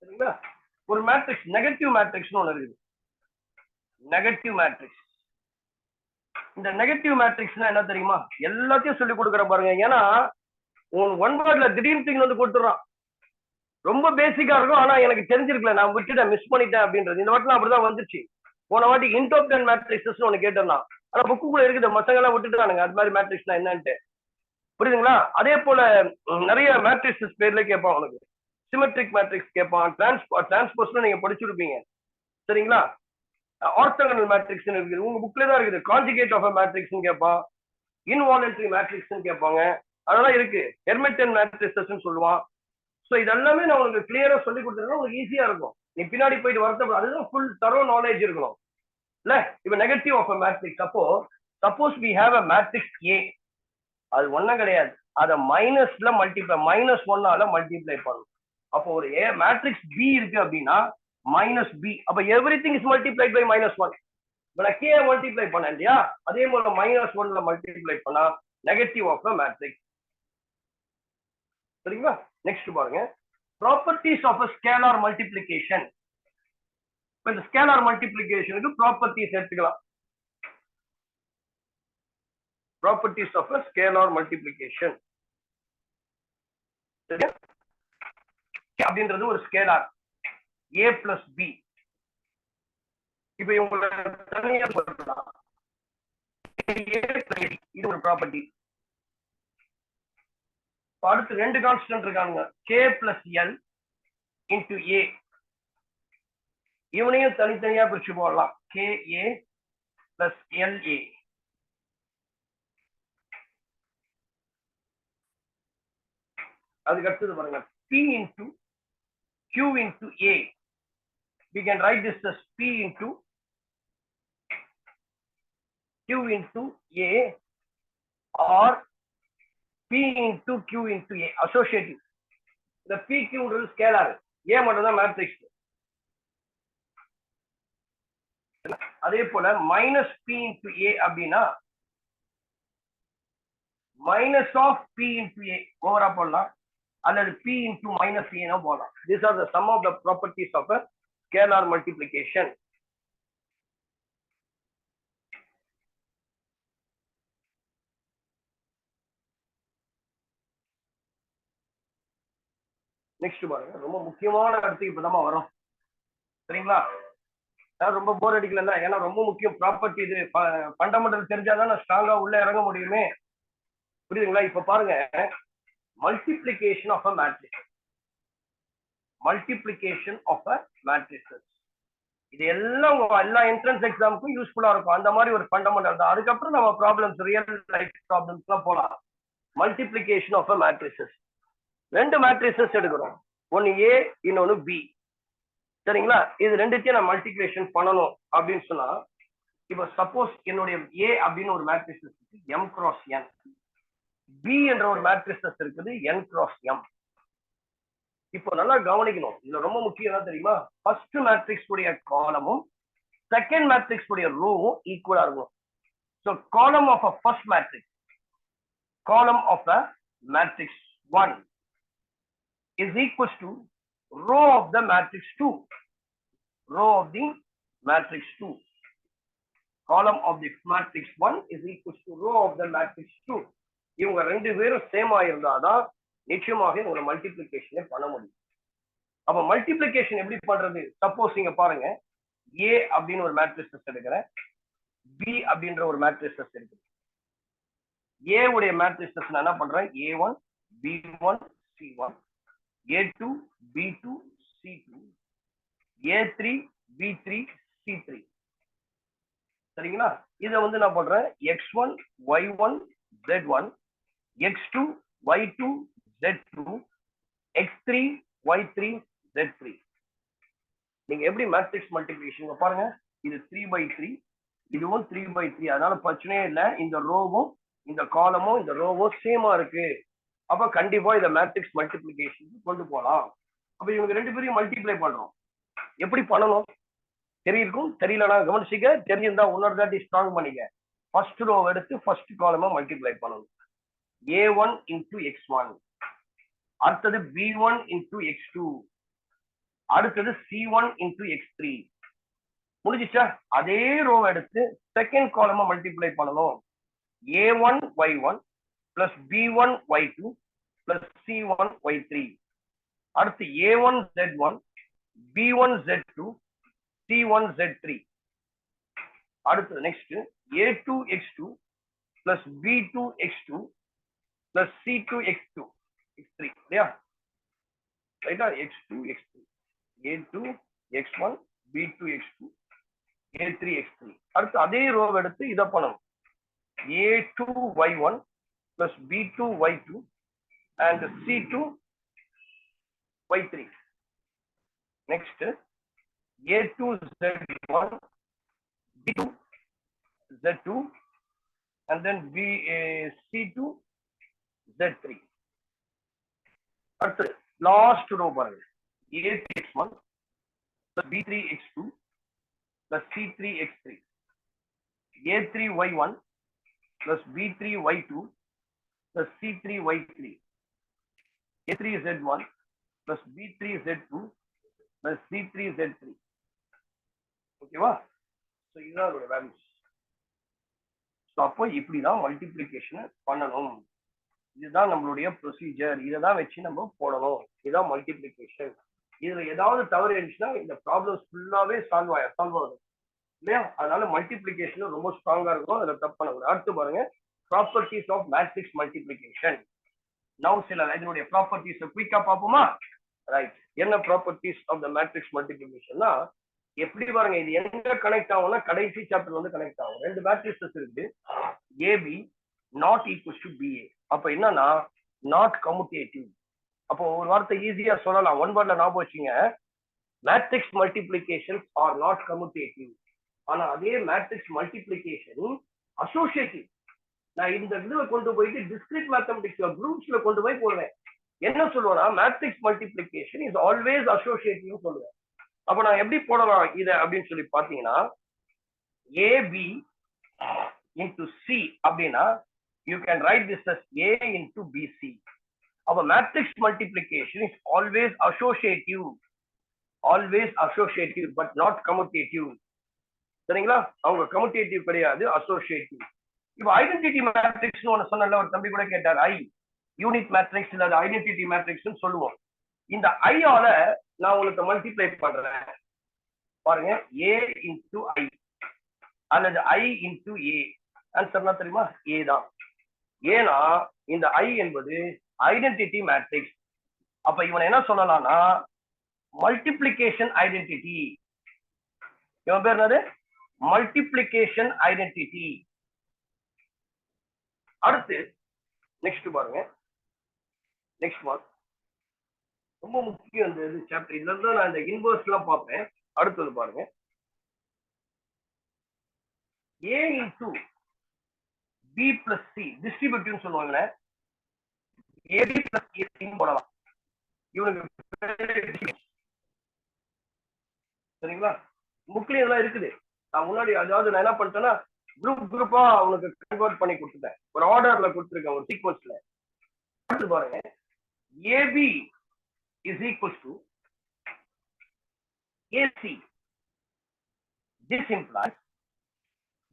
சரிங்களா? ஒரு மேட்ரிக்ஸ் நெகட்டிவ் மேட்ரிக்ஸ்னு ஒன்று இருக்குது. நெகட்டிவ் மேட்ரிக்ஸ், இந்த நெகட்டிவ் மேட்ரிக்ஸ்னா என்ன தெரியுமா? எல்லாத்தையும் சொல்லி கொடுக்குற பாருங்க. ஏன்னா ஒன் வேர்ட்ல திடீர்னு வந்து கொடுத்துறான், ரொம்ப பேசிக்கா இருக்கும், ஆனா எனக்கு தெரிஞ்சிருக்கல, நான் விட்டுட்டேன், மிஸ் பண்ணிட்டேன் அப்படின்றது. இந்த வாட்டிலாம் அப்படிதான் வந்துச்சு. போன வாட்டி இன்டோப்டன் மேட்ரிக்ஸ் ஒன்று கேட்டிருந்தான், ஆனா புக்குக்குள்ள இருக்குது, மசங்க எல்லாம் விட்டுட்டானுங்க அது மாதிரி மேட்ரிக்ஸ்னா என்னன்ட்டு. புரியுதுங்களா? அதே போல நிறைய மேட்ரிக்ஸ் பேர்ல கேட்பான் உனக்கு. சிமெட்ரிக் மேட்ரிக்ஸ் கேட்பான், டிரான்ஸ்போஸ்ல நீங்க படிச்சிருப்பீங்க. சரிங்களா? ஆர்த்தோகனல் மேட்ரிக்ஸ் இருக்குது, உங்க புக்ல தான் இருக்குது. கான்ஜுகேட் ஆஃப் மேட்ரிக்ஸ் கேட்பான், இன்வாலன்டரி மேட்ரிக்ஸ் கேட்பாங்க, அதெல்லாம் இருக்கு. ஹெர்மிட்டியன் மேட்ரிக்ஸ் சொல்லுவான். ஸோ இதெல்லாமே நான் உங்களுக்கு கிளியரா சொல்லி கொடுத்துருந்தா உங்களுக்கு ஈஸியா இருக்கும். நீ பின்னாடி போயிட்டு வரத்த அதுதான் ஃபுல் தரோ நாலேஜ் இருக்கணும் இல்ல. இப்ப நெகட்டிவ் ஆஃப் மேட்ரிக்ஸ், அப்போ suppose we have a matrix A, அது ஒன்னும் கிடையாது, அதை மைனஸ்ல மல்டிப்ளை -1 மல்டிப்ளை பண்ணும். அப்போ ஒரு ஏ மேட்ரிக்ஸ் பி இருக்கு அப்படின்னா -b, அப்ப எவ்ரிதிங் இஸ் மல்டிப்ளைட் பை -1. இப்ப நான் கே மல்டிப்ளை பண்ணேன் இல்லையா, அதே போல -1 மல்டிப்ளை பண்ணா நெகட்டிவ் ஆஃப் மேட்ரிக்ஸ். சரிங்களா? நெக்ஸ்ட் பாருங்க, ப்ராப்பர்ட்டிஸ் ஆஃப் ஸ்கேலார் மல்டிப்ளிகேஷன். இப்ப இந்த ஸ்கேலார் மல்டிப்ளிகேஷனுக்கு ப்ராப்பர்ட்டிஸ் எடுத்துக்கலாம். ப்ராப்பர்ட்டிஸ் ஆஃப் ஸ்கேலார் மல்டிப்ளிகேஷன் அப்படின்றது ஒரு ஸ்கேலார் a plus b. இப்ப இவங்களை தனியா சொல்லலாம், இது ஒரு ப்ராப்பர்ட்டி. அடுத்து ரெண்டு கான்ஸ்டன்ட் இருக்காங்க, k plus l into a. இவனையும் தனித்தனியா பிரிச்சு போடலாம். KA plus LA. அதுக்கு அடுத்தது பாருங்க, P into Q into A. We can write this as P into Q into A or P into Q into A. Associative. இந்த PQன்றது scalar, A மட்டும் தான் மேட்ரிக்ஸ். அதே போல மைனஸ் P into A அப்படின்னா minus of P into A ஓவரா போடலாம், அல்லது P into minus A னா போடலாம். These are the sum of the properties of a scalar multiplication. Next பாருங்க, ரொம்ப முக்கியமான இடத்துக்கு இப்பதான் வரும். சரிங்களா? ரொம்ப போர் அடிக்கல, ஏன்னா ரொம்ப முக்கியம் ப்ராப்பர்ட்டி. இது ஃபண்டமெண்டல் தெரிஞ்சாதான் நான் ஸ்ட்ராங்கா உள்ள இறங்க முடியுமே. புரியுதுங்களா? இப்ப பாருங்க, multiplication of a matrix. Multiplication of a matrix. இது எல்லாம் எல்லா என்ட்ரன்ஸ் எக்ஸாமுக்கும் யூஸ்ஃபுல்லா இருக்கும். அந்த மாதிரி ஒரு ஃபண்டமெண்டல் தான். அதுக்கப்புறம் நம்ம ப்ராப்ளம்ஸ், ரியல் லைஃப் ப்ராப்ளம்ஸ் எல்லாம் போலாம். Multiplication of a matrix. ரெண்டு மேட்ரிக்ஸஸ் எடுக்கிறோம், ஒன்னு A இன்னொன்னு B. சரிங்களா? இது ரெண்டுத்தையும் நான் மல்டிப்ளிகேஷன் பண்ணணும் அப்படின்னு சொன்னா, இப்ப சப்போஸ் என்னுடைய A அப்படின்னு ஒரு மேட்ரிக்ஸ் இருக்கு, M cross N. B என்ற ஒரு மேட்ரிக்ஸ் இருக்குது, N cross M. இப்போ நல்லா கவனிக்கணும், இதுல ரொம்ப முக்கியம் என்ன தெரியுமா? ஃபர்ஸ்ட் மேட்ரிக்ஸ் உடைய காலமும் செகண்ட் மேட்ரிக்ஸ் உடைய ரோவும் ஈக்குவலா இருக்கும். So column of a first matrix, column of a matrix 1 is equals to row of the matrix 2. Row of the matrix 2. Column of the matrix 1 is equals to row of the matrix 2. இவங்க ரெண்டு பேரும் same ஆயிருந்தாதான் நிச்சயமாக ஒரு மல்டிப்ளிகேஷனை பண்ண முடியும். அப்ப multiplication எப்படி பண்றது? சப்போஸ் நீங்க பாருங்க, A அப்படின்னு ஒரு மேட்ரிக்ஸ் எடுக்கிறேன், B அப்படின்ற ஒரு மேட்ரிக்ஸ் இருக்கு. A உடைய மேட்ரிக்ஸ் நான் என்ன பண்றேன்? A1 B1 C1, A2 B2 C2, A3 B3 C3. சரிங்களா? இதை வந்து நான் பண்றேன் X1 Y1 Z1, X2 Y2 Z2, X3 Y3 Z3. நீங்க எப்படி மேட்ரிக்ஸ் மல்டிப்ளிகேஷன் பாருங்க, இது 3/3, இதுவும் 3/3. அதனால பிரச்சனையே இல்லை. இந்த ரோவும் இந்த காலமும் இந்த ரோவும் சேமா இருக்கு. அப்ப கண்டிப்பா இதை மேட்ரிக்ஸ் மல்டிப்ளிகேஷன் கொண்டு போகலாம். அப்ப இவங்க ரெண்டு பேரையும் மல்டிப்ளை பண்றோம். எப்படி பண்ணணும் தெரியிருக்கும், தெரியலனா கவனிச்சிக்க, தெரிஞ்சிருந்தா இன்னொரு தாட்டி ஸ்ட்ராங் பண்ணிக்க. ஃபர்ஸ்ட் ரோ எடுத்து ஃபர்ஸ்ட் காலமா மல்டிப்ளை பண்ணணும். A1 into X1, அடுத்தது B1 into X2, அடுத்தது C1 into X3. முடிஞ்சிச்சா? அதே ரோ எடுத்து செகண்ட் காலமா மல்டிப்ளை பண்ணணும். A1 Y1 plus B1 Y2 plus C1 Y3. அடுத்து A1 Z1, B1 Z2, C1 Z3. அடுத்து next A2 X2 plus B2 X2 plus C2 X2 X3. இல்லையா? ரைட்டா? X2 X3, A2 X1, B2 X2, A3 X3. அடுத்து அதே row எடுத்து இதை பண்ணணும். A2 Y1 plus B2 Y2 and C2 Y3. Next A2 Z1, B2 Z2 and then C2 Z3. அடுத்து last row பாருங்க, A3 X1 plus B3 X2 plus C3 X3, A3 Y1 plus B3 Y2 plus C3 Y3, A3 Z1 plus B3 Z2 plus C3 Z3. ஓகேவா? So இதுதான் அதோட values. So அப்போ இப்படிதான் multiplication பண்ணணும். இதுதான் நம்மளுடைய ப்ரொசீஜர். இதை தான் வச்சு நம்ம போடணும். இதுதான் மல்டிப்ளிகேஷன். இதுல ஏதாவது தவறு இருந்துச்சுன்னா இந்த ப்ராப்ளம்ஸ் ஃபுல்லாவே சால்வ் ஆகும் இல்லையா? அதனால மல்டிப்ளிகேஷன் ரொம்ப ஸ்ட்ராங்கா இருக்கும். அதுல தப்பு பண்ணக்கூடாது. அடுத்து பாருங்க, properties of matrix multiplication. Now சில இதனுடைய ப்ராப்பர்ட்டிஸ் குயிக்கா பார்ப்போமா? ரைட். என்ன ப்ராப்பர்ட்டிஸ் ஆஃப் த மேட்ரிக்ஸ் மல்டிப்ளிகேஷன்னா, எப்படி பாருங்க, இது எங்க கனெக்ட் ஆகும்னா கடைசி சாப்டர் வந்து கனெக்ட் ஆகும். ரெண்டு மேட்ரிசஸ் இருக்கு, AB not equal to BA. அப்ப என்னன்னா நாட் கம்யூட்டேட்டிவ். அப்போ ஒரு வார்த்தை ஈஸியா சொல்லலாம், ஒன் வேர்ட்ல ஞாபகம் வச்சுங்க, matrix multiplication are not commutative. ஆனா அதே மேட்ரிக்ஸ் மல்டிப்ளிகேஷன் அசோசியேட்டிவ். நான் இந்த இதுல கொண்டு போயிட்டு டிஸ்கிரிட் மேத்தமெட்டிக்ஸ்ல குரூப்ஸ்ல கொண்டு போய் போடுவேன். என்ன சொல்லுவேன்னா matrix multiplication is always associative சொல்லுவேன். அப்ப நான் எப்படி போடலாம் இத அப்படின்னு சொல்லி பாத்தீங்கன்னா, ஏபி இன்டு சி அப்படின்னா you can write this as A into BC. அப்ப matrix multiplication is always associative, always associative but not commutative. சரிங்களா? அவங்க கம்யூட்டேட்டிவ் கிடையாது, அசோசியேட்டிவ். இப்போ ஐடென்டிட்டி மேட்ரிக்ஸ் ஒன்னு சொன்னல, ஒரு தம்பி கூட கேட்டார், ஐ யூனிட் மேட்ரிக்ஸ் இல்ல ஐடென்டிட்டி மேட்ரிக்ஸ் சொல்லுவோம். இந்த ஐயால நான் உங்களுக்கு மல்டிப்ளை பண்றேன் பாருங்க, ஏ இன்டு ஐ அல்லது ஐ இன்டு ஏ. ஆன்சர்னா தெரியுமா? ஏ தான். ஏன்னா இந்த ஐ என்பது ஐடென்டிட்டி மேட்ரிக்ஸ். அப்ப இவன் என்ன சொல்லலாம்னா மல்டிப்ளிகேஷன் ஐடென்டிட்டி. இவன் பேர் என்னது? Multiplication identity. அடுத்து நெக்ஸ்ட் பாருங்க, நெக்ஸ்ட் ஒன் ரொம்ப முக்கியம் இந்த இது சாப்டர். இதுல இருந்து நான் இந்த இன்வர்ஸ் எல்லாம் பார்ப்பேன். அடுத்தது பாருங்க, A into B plus C distributive சொல்லுவாங்க. ஏபி பிளஸ் ஏ போடலாம். இவனுக்கு சரிங்களா? புக்லயும் இதெல்லாம் இருக்குது. நான் முன்னாடி அதாவது நான் என்ன பண்ணிட்டேன்னா குரூப்பா அவனுக்கு கன்வெர்ட் பண்ணி கொடுத்துட்டேன், ஒரு ஆர்டர்ல கொடுத்துருக்கேன், ஒரு சீக்வன்ஸ்ல. அடுத்து பாருங்க, AB is equals to AC. This implies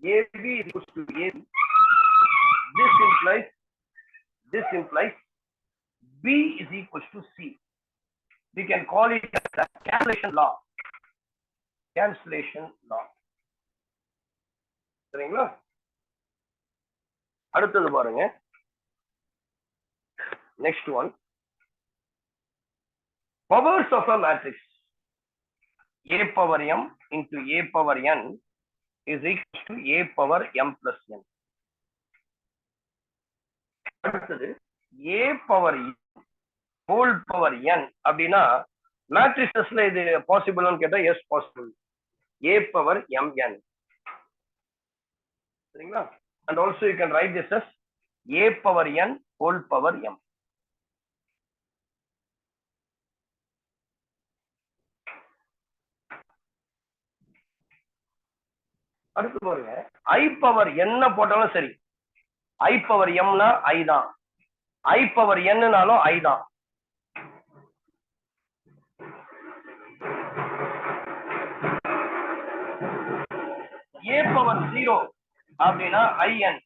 AB is equals to AB. This implies B is equals to C. We can call it as a cancellation law. Cancellation law. சரிங்களா? அடுத்தது பாருங்க, next one, powers of a matrix. A power m into A power n is equal to A power m plus n. அடுத்தது A power n whole power n அப்படின்னா மேட்ரிசஸ்ல இது பாசிபிள்னு கேட்டா yes possible. A power mn. சரிங்களா? and also you can write this as A power n whole power m. அடுத்து பாருங்க, ஐ power என்ன போட்டாலும் சரி, ஐ பவர் எம்னா ஐ தான், ஐ பவர் என்னனாலும் ஐ தான். ஏ பவர் 0 அப்படின்னா IN.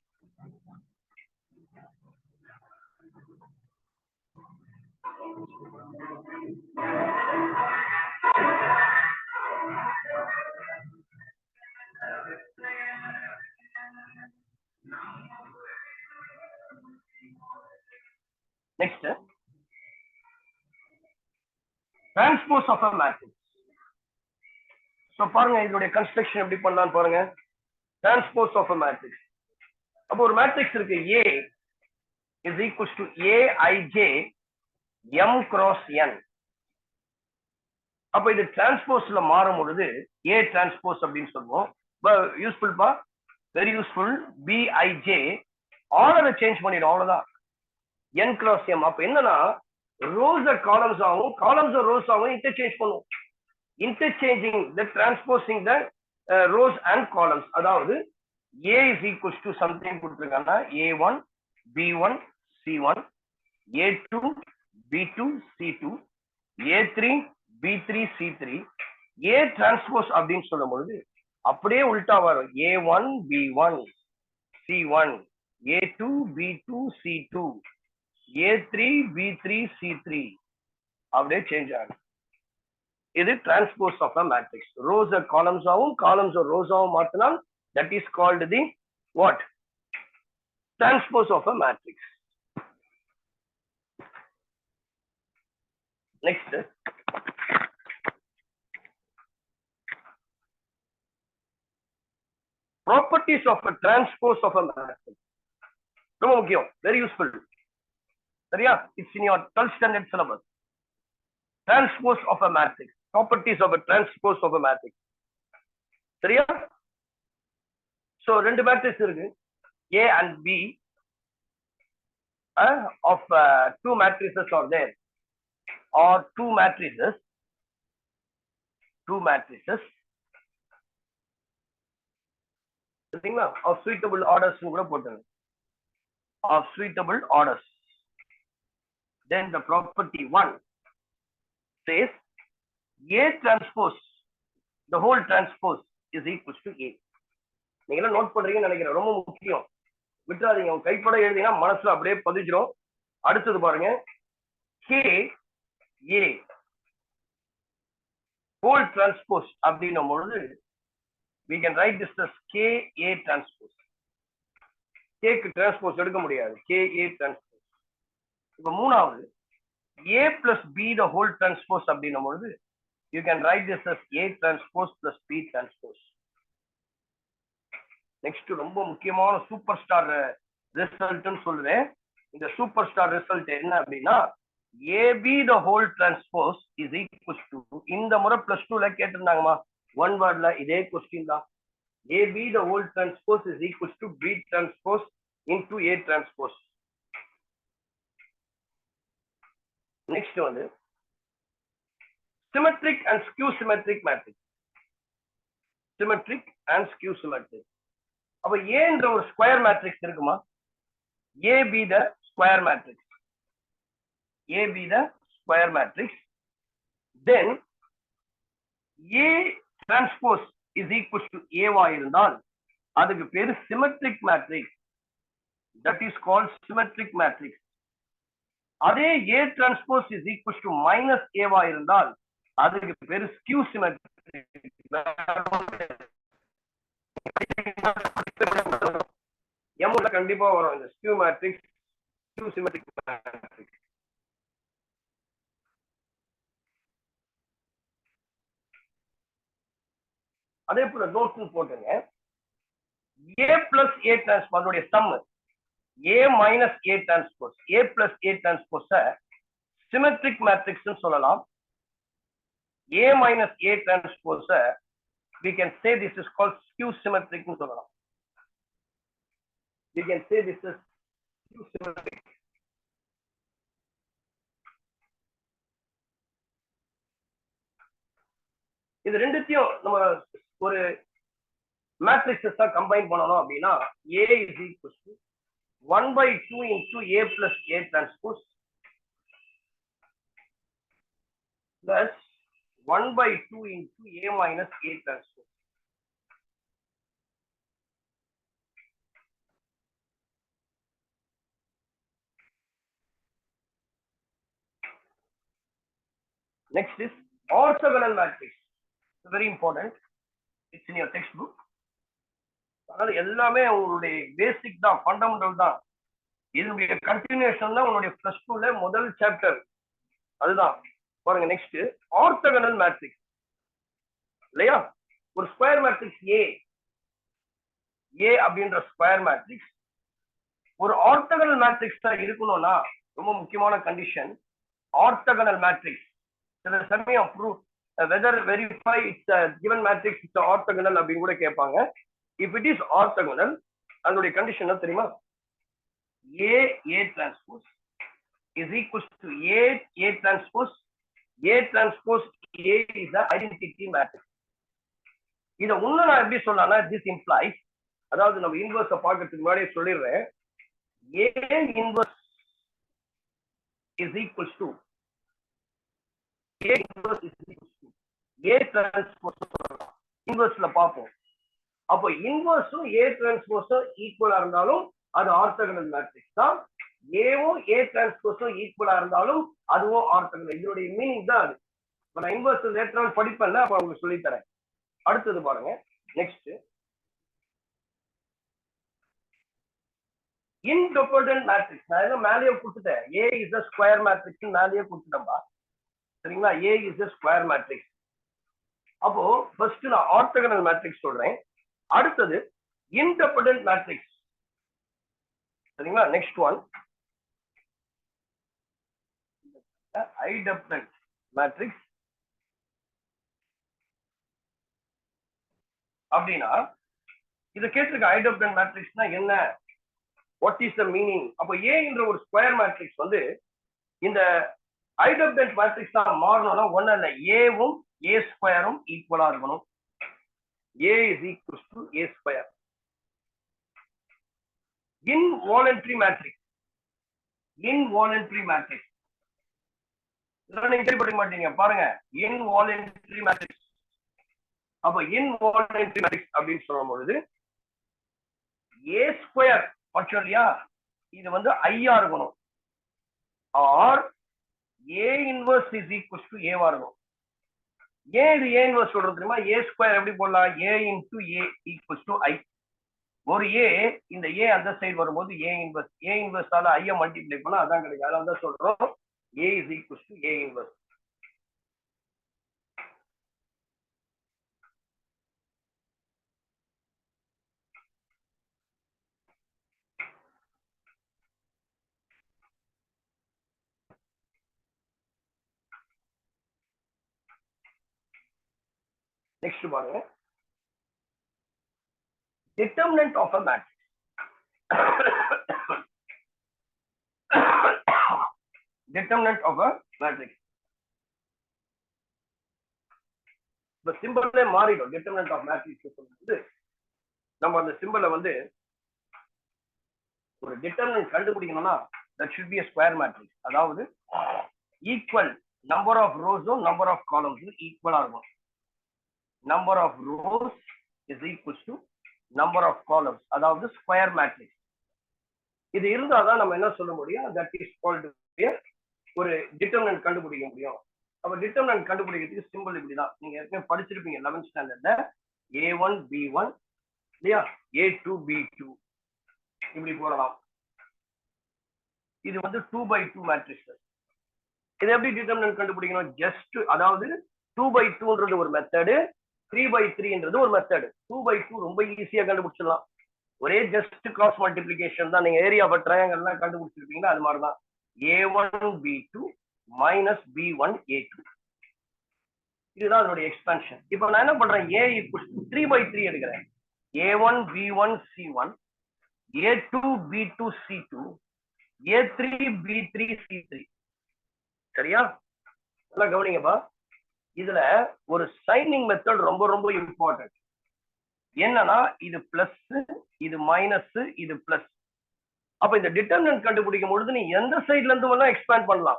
Next, transpose of a matrix. So பாருங்க இதோட கன்ஸ்ட்ரக்ஷன் எப்படி பண்ணலாம் பாருங்க. transpose of a matrix. அப்போ ஒரு மேட்ரிக்ஸ் இருக்கு, A is equals to Aij m cross n. அப்ப இது டிரான்ஸ்போஸ்ல மாறும் பொழுது A டிரான்ஸ்போஸ் அப்படின்னு சொல்லுவோம். யூஸ்ஃபுல் பா, வெரி யூஸ்ஃபுல். Bij ஆர்டரை சேஞ்ச் பண்ணிடும், அவ்வளவுதான். n cross m. அப்ப என்னன்னா ரோஸ் காலம்ஸ் ஆகும், காலம்ஸ் ரோஸ் ஆகும், இன்டர்சேஞ்ச் பண்ணும். Interchanging the transposing the rose and columns. அதாவது A is equals to something கொடுத்துருக்காங்கன்னா A1 B1 C1, A2 B2 C2, A3 B3 C3, A transpose அப்படின்னு சொல்லும் பொழுது அப்படியே உல்டா வரும். A1 B1 C1, A2 B2 C2, A3 B3 C3 அப்படியே change ஆகும். இது transpose of a matrix. Rows columns ஆகும், காலம்ஸ் ரோஸ் ஆகும் மாத்தினால் that is called the what? Transpose of a matrix. Next, properties of a transpose of a matrix. ரொம்ப முக்கியம், very useful. சரியா? It's in your 12th standard syllabus. Transpose of a matrix, properties of a transpose of a matrix. சரியா? So ரெண்டு matrix இருக்கு, A and B. Of two matrices are there, or two matrices சரிங்களா, of suitable orders கூட போட்டுங்க, of suitable orders. Then the property 1 says A transpose, the whole transpose is equals to A. நீங்க எல்லாம் note பண்றீங்கன்னு நினைக்கிறேன், ரொம்ப முக்கியம், விட்டுறாதீங்க. உங்க கைப்பட எழுதினா மனசுல அப்படியே பதிஞ்சிடும். அடுத்தது பாருங்க, K A whole transpose அப்படின்னும் பொழுது we can write this as K A transpose. K க்கு transpose எடுக்க முடியாது, K A transpose. இப்ப மூணாவது A plus B the whole transpose அப்படின்னும் பொழுது you can write this as A transpose plus B transpose. Next ரொம்ப முக்கியமான சூப்பர் ஸ்டார் ரிசல்ட்னு சொல்லுவேன். இந்த சூப்பர் ஸ்டார் ரிசல்ட் என்ன அப்படின்னா, AB the whole transpose is equals to, இந்த முறை +2ல கேட்டிருந்தாங்கம்மா ஒன் வேர்ட்ல, இதே கொஸ்டின் தான். AB the whole transpose is equals to B transpose into A transpose. Next வந்து symmetric and skew symmetric matrix. Symmetric and skew symmetric. அப்ப ஏன்ற ஒரு square matrix இருக்குமா, AB the square matrix, AB the square matrix, then A transpose is equals to A வா இருந்தால் அதுக்கு பேரு symmetric matrix, that is called symmetric matrix. அதே A transpose is equals to minus A வா இருந்தால் அதுக்கு பேரு skew symmetric. கண்டிப்பா வரும் இந்த skew matrix, skew symmetric matrix. அதே போல நோட் போட்டுங்க, A plus A transpose அதோட some A minus A transpose, A plus A transpose symmetric matrix னு சொல்லலாம். A minus A transpose we can say this is called skew symmetric னு சொல்லலாம். We can say this is skew symmetric. இது ரெண்டுத்தையும் நம்ம ஒரு matrices combine பண்ணணும் அப்படின்னா A is equals to 1/2 into A plus A transpose plus 1/2 into A minus A transpose. Next is orthogonal matrix. It's very important. It's in your textbook. அதனால எல்லாமே உங்களுடைய பேசிக் தான், ஃபண்டமெண்டல் தான். இதனுடைய கண்டினியூஷன் தான் உங்களுடைய +2ல முதல் சாப்டர், அதுதான் பாருங்க. நெக்ஸ்ட் ஆர்த்தோகனல் மேட்ரிக்ஸ் இல்லையா, ஒரு ஸ்கொயர் மேட்ரிக்ஸ் A அப்படின்ற ஸ்கொயர் மேட்ரிக்ஸ் ஒரு ஆர்த்தோகனல் மேட்ரிக்ஸ் தான் இருக்கணும்னா ரொம்ப முக்கியமான கண்டிஷன் ஆர்த்தோகனல் மேட்ரிக்ஸ். சில சமயம் prove whether verify it's given matrix it's orthogonal அப்படின்னு கூட கேட்பாங்க. if it is orthogonal அதனுடைய கண்டிஷன் என்ன தெரியுமா, A transpose is equals to A transpose A transpose A is the identity matrix. இத இன்னும் நான் எப்படி சொல்லலாம்னா, this implies, அதாவது நம்ம இன்வர்ஸ் பார்க்கிறதுக்கு முன்னாடியே சொல்லிடுறேன், A inverse is equals to A inverse is equals to A transpose. இன்வர்ஸ்ல பார்ப்போம். அப்போ இன்வர்ஸும் A டிரான்ஸ்போஸும் ஈக்குவலா இருந்தாலும் அது ஆர்த்தோகனல் மேட்ரிக்ஸ் தான். ஏவும் A டிரான்ஸ்போஸும் ஈக்குவலா இருந்தாலும் அதுவும் ஆர்த்தோகனல். இதனுடைய மீனிங் தான் அது. நான் இன்வர்ஸ் லேட்டர் படிப்பேன்ல, அப்ப உங்களுக்கு சொல்லி தரேன். அடுத்தது பாருங்க, நெக்ஸ்ட் இன்டிபெண்டன்ட் மேட்ரிக்ஸ். நான் என்ன மேலேயே கொடுத்துட்டேன், A is a square matrix மேலேயே கொடுத்துட்டேன்பா, சரிங்களா. A is a square matrix. அப்போ ஃபர்ஸ்ட் நான் ஆர்த்தோகனல் மேட்ரிக்ஸ் சொல்றேன். அடுத்தது independent matrix. சரிங்களா? Next one idependent matrix. அப்படின்னா இத கேட்டிருக்க idependent matrixனா என்ன? What is the meaning? அப்ப A என்ற ஒரு ஸ்கொயர் மேட்ரிக்ஸ் வந்து இந்த idependent மேட்ரிக்ஸ் தான் மாறணும்னா ஒண்ணு இல்ல, ஏவும் A ஸ்கொயரும் ஈக்குவலா இருக்கணும். A is equals to A square. Involuntary matrix. Involuntary matrix. நீங்க கேள்விப்பட்டிருக்க மாட்டீங்க பாருங்க. Involuntary matrix. அப்ப involuntary matrix அப்படின்னு சொல்லும் பொழுது A ஸ்கொயர் பட்சம் இல்லையா, இது வந்து ஐயா இருக்கணும். Or A inverse is equals to ஏவா இருக்கும். ஏன் இது A இன்வர்ஸ் சொல்றது தெரியுமா? A ஸ்கொயர் எப்படி போடலாம்? A into A equals to I. ஒரு A, இந்த A அந்த சைடு வரும்போது A இன்வர்ஸால ஐய மல்டிப்ளை பண்ணா அதான் கிடைக்கும். அதனால தான் சொல்றோம் A is equals to A inverse. Next பாருங்க, determinant of a matrix. Determinant of a matrix. இந்த சிம்பிளே மாறிடும். determinant of matrix சொல்லும்போது நம்ம அந்த சிம்பிளை வந்து ஒரு determinant கண்டுபிடிக்கணும்னா that should be a square matrix. அதாவது equal number of rows number of columns ஈக்குவலா இருக்கும். number of rows is equals to number of columns, அதாவது ஸ்கொயர் மேட்ரிக்ஸ். இது இருந்தாதான் நம்ம என்ன சொல்ல முடியும்? that is called ஒரு டிட்டர்மினன்ட் கண்டுபிடிக்க முடியும். அப்ப டிட்டர்மினன்ட் கண்டுபிடிக்கிறதுக்கு சிம்பிள் இப்படிதான். நீங்க ஏற்கனவே படிச்சிருப்பீங்க 11th ஸ்டாண்டர்ட்ல A1 B1 இல்லையா, A2 B2 இப்படி போடலாம். இது வந்து 2x2 மேட்ரிக்ஸ். இது எப்படி டிட்டர்மினன்ட் கண்டுபிடிக்கணும்? ஜஸ்ட் அதாவது 2x2ன்றது ஒரு மெத்தடு, 3x3ன்றது ஒரு மெத்தடு. 2x2 ரொம்ப ஈஸியா கண்டுபிடிச்சிடலாம். ஒரே ஜஸ்ட் கிராஸ் மல்டிபிளிகேஷன் தான். நீங்க ஏரியா ஆஃப் ட்ரையாங்கிள் எல்லாம் கண்டுபிடிச்சிருப்பீங்களா, அது மாதிரிதான். A1 B2 minus B1 A2. இதுதான் அதனுடைய எக்ஸ்பான்ஷன். இப்போ நான் என்ன பண்றேன்? A equals to 3x3 எடுக்கிறேன். A1 B1 C1, A2 B2 C2, A3 B3 C3. சரியா? நல்லா கவனிங்கப்பா. இதுல ஒரு சைனிங் மெத்தட் ரொம்ப ரொம்ப இம்பார்ட்டன்ட். என்னன்னா இது பிளஸ், இது மைனஸ், இது பிளஸ். அப்ப இந்த டிட்டர்மினன்ட் கண்டுபிடிக்கும் பொழுது நீ எந்த சைட்ல இருந்து வேணா எக்ஸ்பேண்ட் பண்ணலாம்.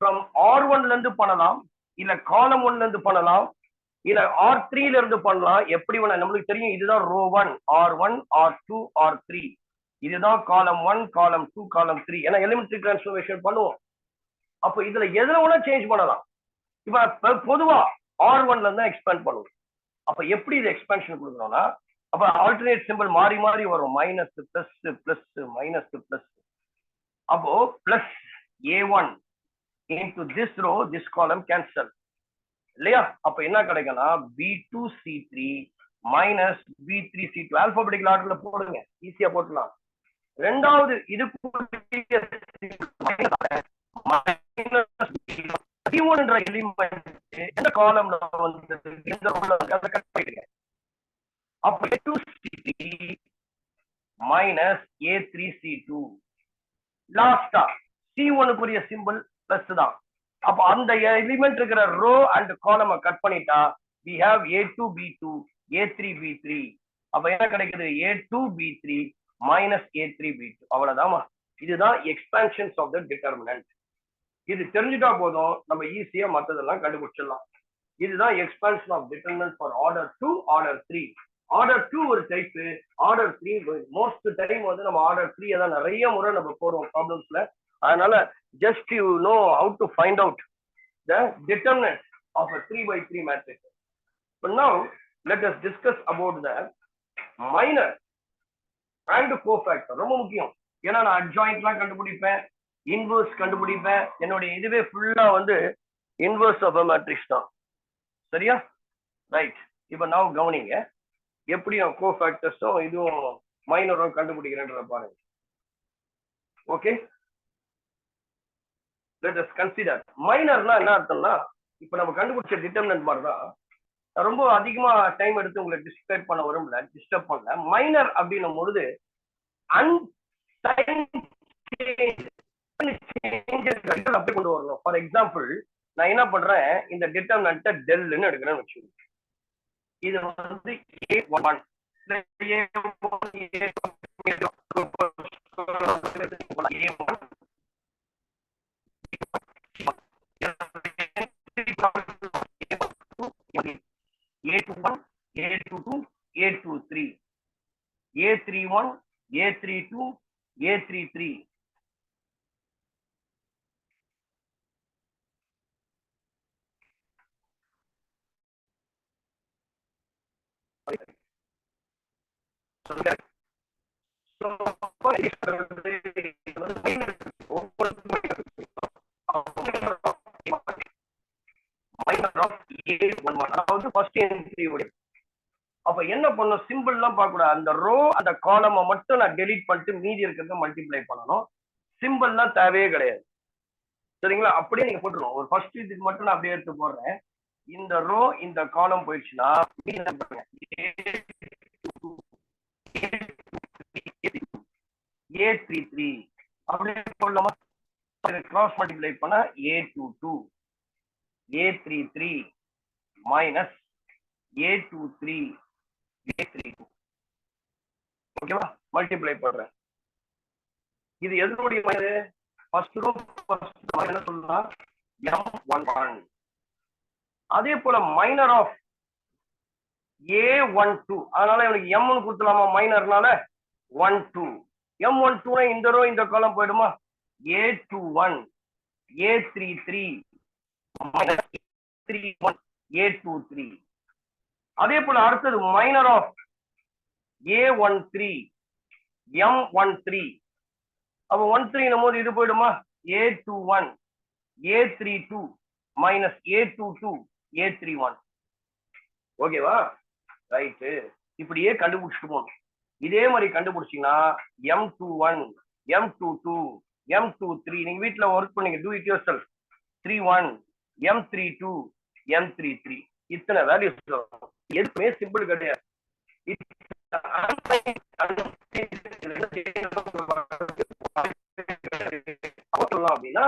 ஃப்ரம் R1ல இருந்து பண்ணலாம், இல்ல காலம் 1ல இருந்து பண்ணலாம், இல்ல R3ல இருந்து பண்ணலாம். எப்படி வேணா, நம்மளுக்கு தெரியும் இதுதான் ரோ 1, R1 R2 R3, இதுதான் காலம் 1 காலம் 2 காலம் 3. ஏன்னா எலிமெண்ட்ரி டிரான்ஸ்ஃபர்மேஷன் பண்ணுவோம். அப்ப இதுல எதுல வேணா சேஞ்ச் பண்ணலாம். இப்ப பொதுவா R1ல இருந்து எக்ஸ்பேண்ட் பண்ணுவோம். அப்ப எப்படி இது எக்ஸ்பேன்ஷன் கொடுக்கணும்னா, அப்ப ஆல்டர்னேட் சிம்பிள் மாறி மாறி வரும். Minus plus plus minus plus. அப்போ plus A1 into this row this column cancel இல்லையா? அப்ப என்ன கிடைக்கும்னா B2 C3 minus B3 C2. Alphabetical ஆர்டர்ல போடுங்க, ஈஸியா போடலாம். ரெண்டாவது இதுக்கு C1 என்ற எலிமெண்ட் எந்த காலம்ல வந்து எந்த ரோல அதை கட் பண்ணிடுங்க. அப்ப A2 C3 minus A3 C2. லாஸ்டா C1 க்குரிய சிம்பிள் பிளஸ் தான். அப்ப அந்த எலிமெண்ட் இருக்கிற ரோ அண்ட் காலமை கட் பண்ணிட்டா we have A2 B2 A3 B3. அப்ப என்ன கிடைக்குது? A2 B3 minus A3 B2. அவ்வளவுதாமா. இதுதான் எக்ஸ்பான்ஷன்ஸ் ஆஃப் த டிட்டர்மினன்ட். இது தெரிஞ்சுட்டா போதும், நம்ம ஈஸியா மத்ததெல்லாம் கண்டுபிடிச்சிடலாம். இதுதான் expansion of determinant for order 2 order 3. Order 2 ஒரு டைப், ஆர்டர் 3 மோஸ்ட் டைம் வந்து நம்ம ஆர்டர் 3 தான் நிறைய முறை நம்ம போடுவோம் ப்ராப்ளம்ஸ்ல. அதனால just you know how to find out the determinant of a 3x3 matrix. But now let us discuss about the minor and cofactor. ரொம்ப முக்கியம். ஏன்னா நான் அட்ஜாயிண்ட்லாம் கண்டுபிடிப்பேன், இன்வர்ஸ் கண்டுபிடிப்பேன். என்னுடைய இதுவே ஃபுல்லா வந்து இன்வர்ஸ் ஆஃப் a matrix தான். சரியா? ரைட். இப்ப now கவனிங்க. எப்படி நான் கோஃபேக்டர்ஸும் இதுவும் மைனரும் கண்டுபிடிக்கிறேன்றத பாருங்க. ஓகே, let us consider மைனர்னா என்ன அர்த்தம்னா, இப்ப நம்ம கண்டுபிடிச்ச டிட்டர்மினன்ட் மாதிரி தான். ரொம்ப அதிகமா டைம் எடுத்து உங்களை டிஸ்கிரைப் பண்ண வரும்ல, டிஸ்டர்ப் பண்ணல. மைனர் அப்படின்னும் பொழுது அப்படி கொண்டு வரணும். ஃபார் எக்ஸாம்பிள் நான் என்ன பண்றேன், இந்த டிட்டர்மினன்ட்டை டெல்னு எடுக்கிறேன்னு வச்சுக்கோங்க. இது வந்து A1 A21, A22, A23, A31, A32, A33. அப்ப என்ன பண்ணும், சிம்பிள் எல்லாம் பார்க்க கூடாது. அந்த ரோ அந்த காலமை மட்டும் நான் டெலீட் பண்ணிட்டு மீதி இருக்கிறத மல்டிப்ளை பண்ணணும். சிம்பிள் எல்லாம் தேவையே கிடையாது. சரிங்களா? அப்படியே நீங்க போட்டுருவோம். ஒரு ஃபர்ஸ்ட் இதுக்கு மட்டும் நான் அப்படியே எடுத்து போடுறேன். இந்த ரோ இந்த காலம் போயிடுச்சுன்னா A33 அப்படியே போடலாமா? கிராஸ் மல்டிப்ளை பண்ணா A22 A33 minus A23 A32. ஓகேவா? மல்டிப்ளை பண்றேன். இது எதனுடைய மைனஸ்? ஃபர்ஸ்ட் ரோ ஃபர்ஸ்ட் என்ன சொல்லலாம், M11. அதே போல மைனர் ஆஃப் A12, அதனால இவனுக்கு M னு கொடுத்துலாமா? மைனர்னால 12. M12 இந்த ரோ இந்த காலம் போயிடுமா? A21 A33 minus A31 A23. அதே போல அடுத்தது மைனர் ஆஃப் A13 M13. அப்ப 13 போது இது போயிடுமா? A21 A32 minus A22 A31. ஓகேவா? ரைட்டு. இப்படியே கண்டுபிடிச்சிட்டு போகணும். இதே மாதிரி கண்டுபிடிச்சீங்கன்னா M21 M22 M23 நீங்க வீட்டுல ஒர்க் பண்ணீங்க, do it your self. 31 M32 M33 இத்தனை வேல்யூஸ் எதுவுமே சிம்பிள் கிடையாது. அப்படின்னா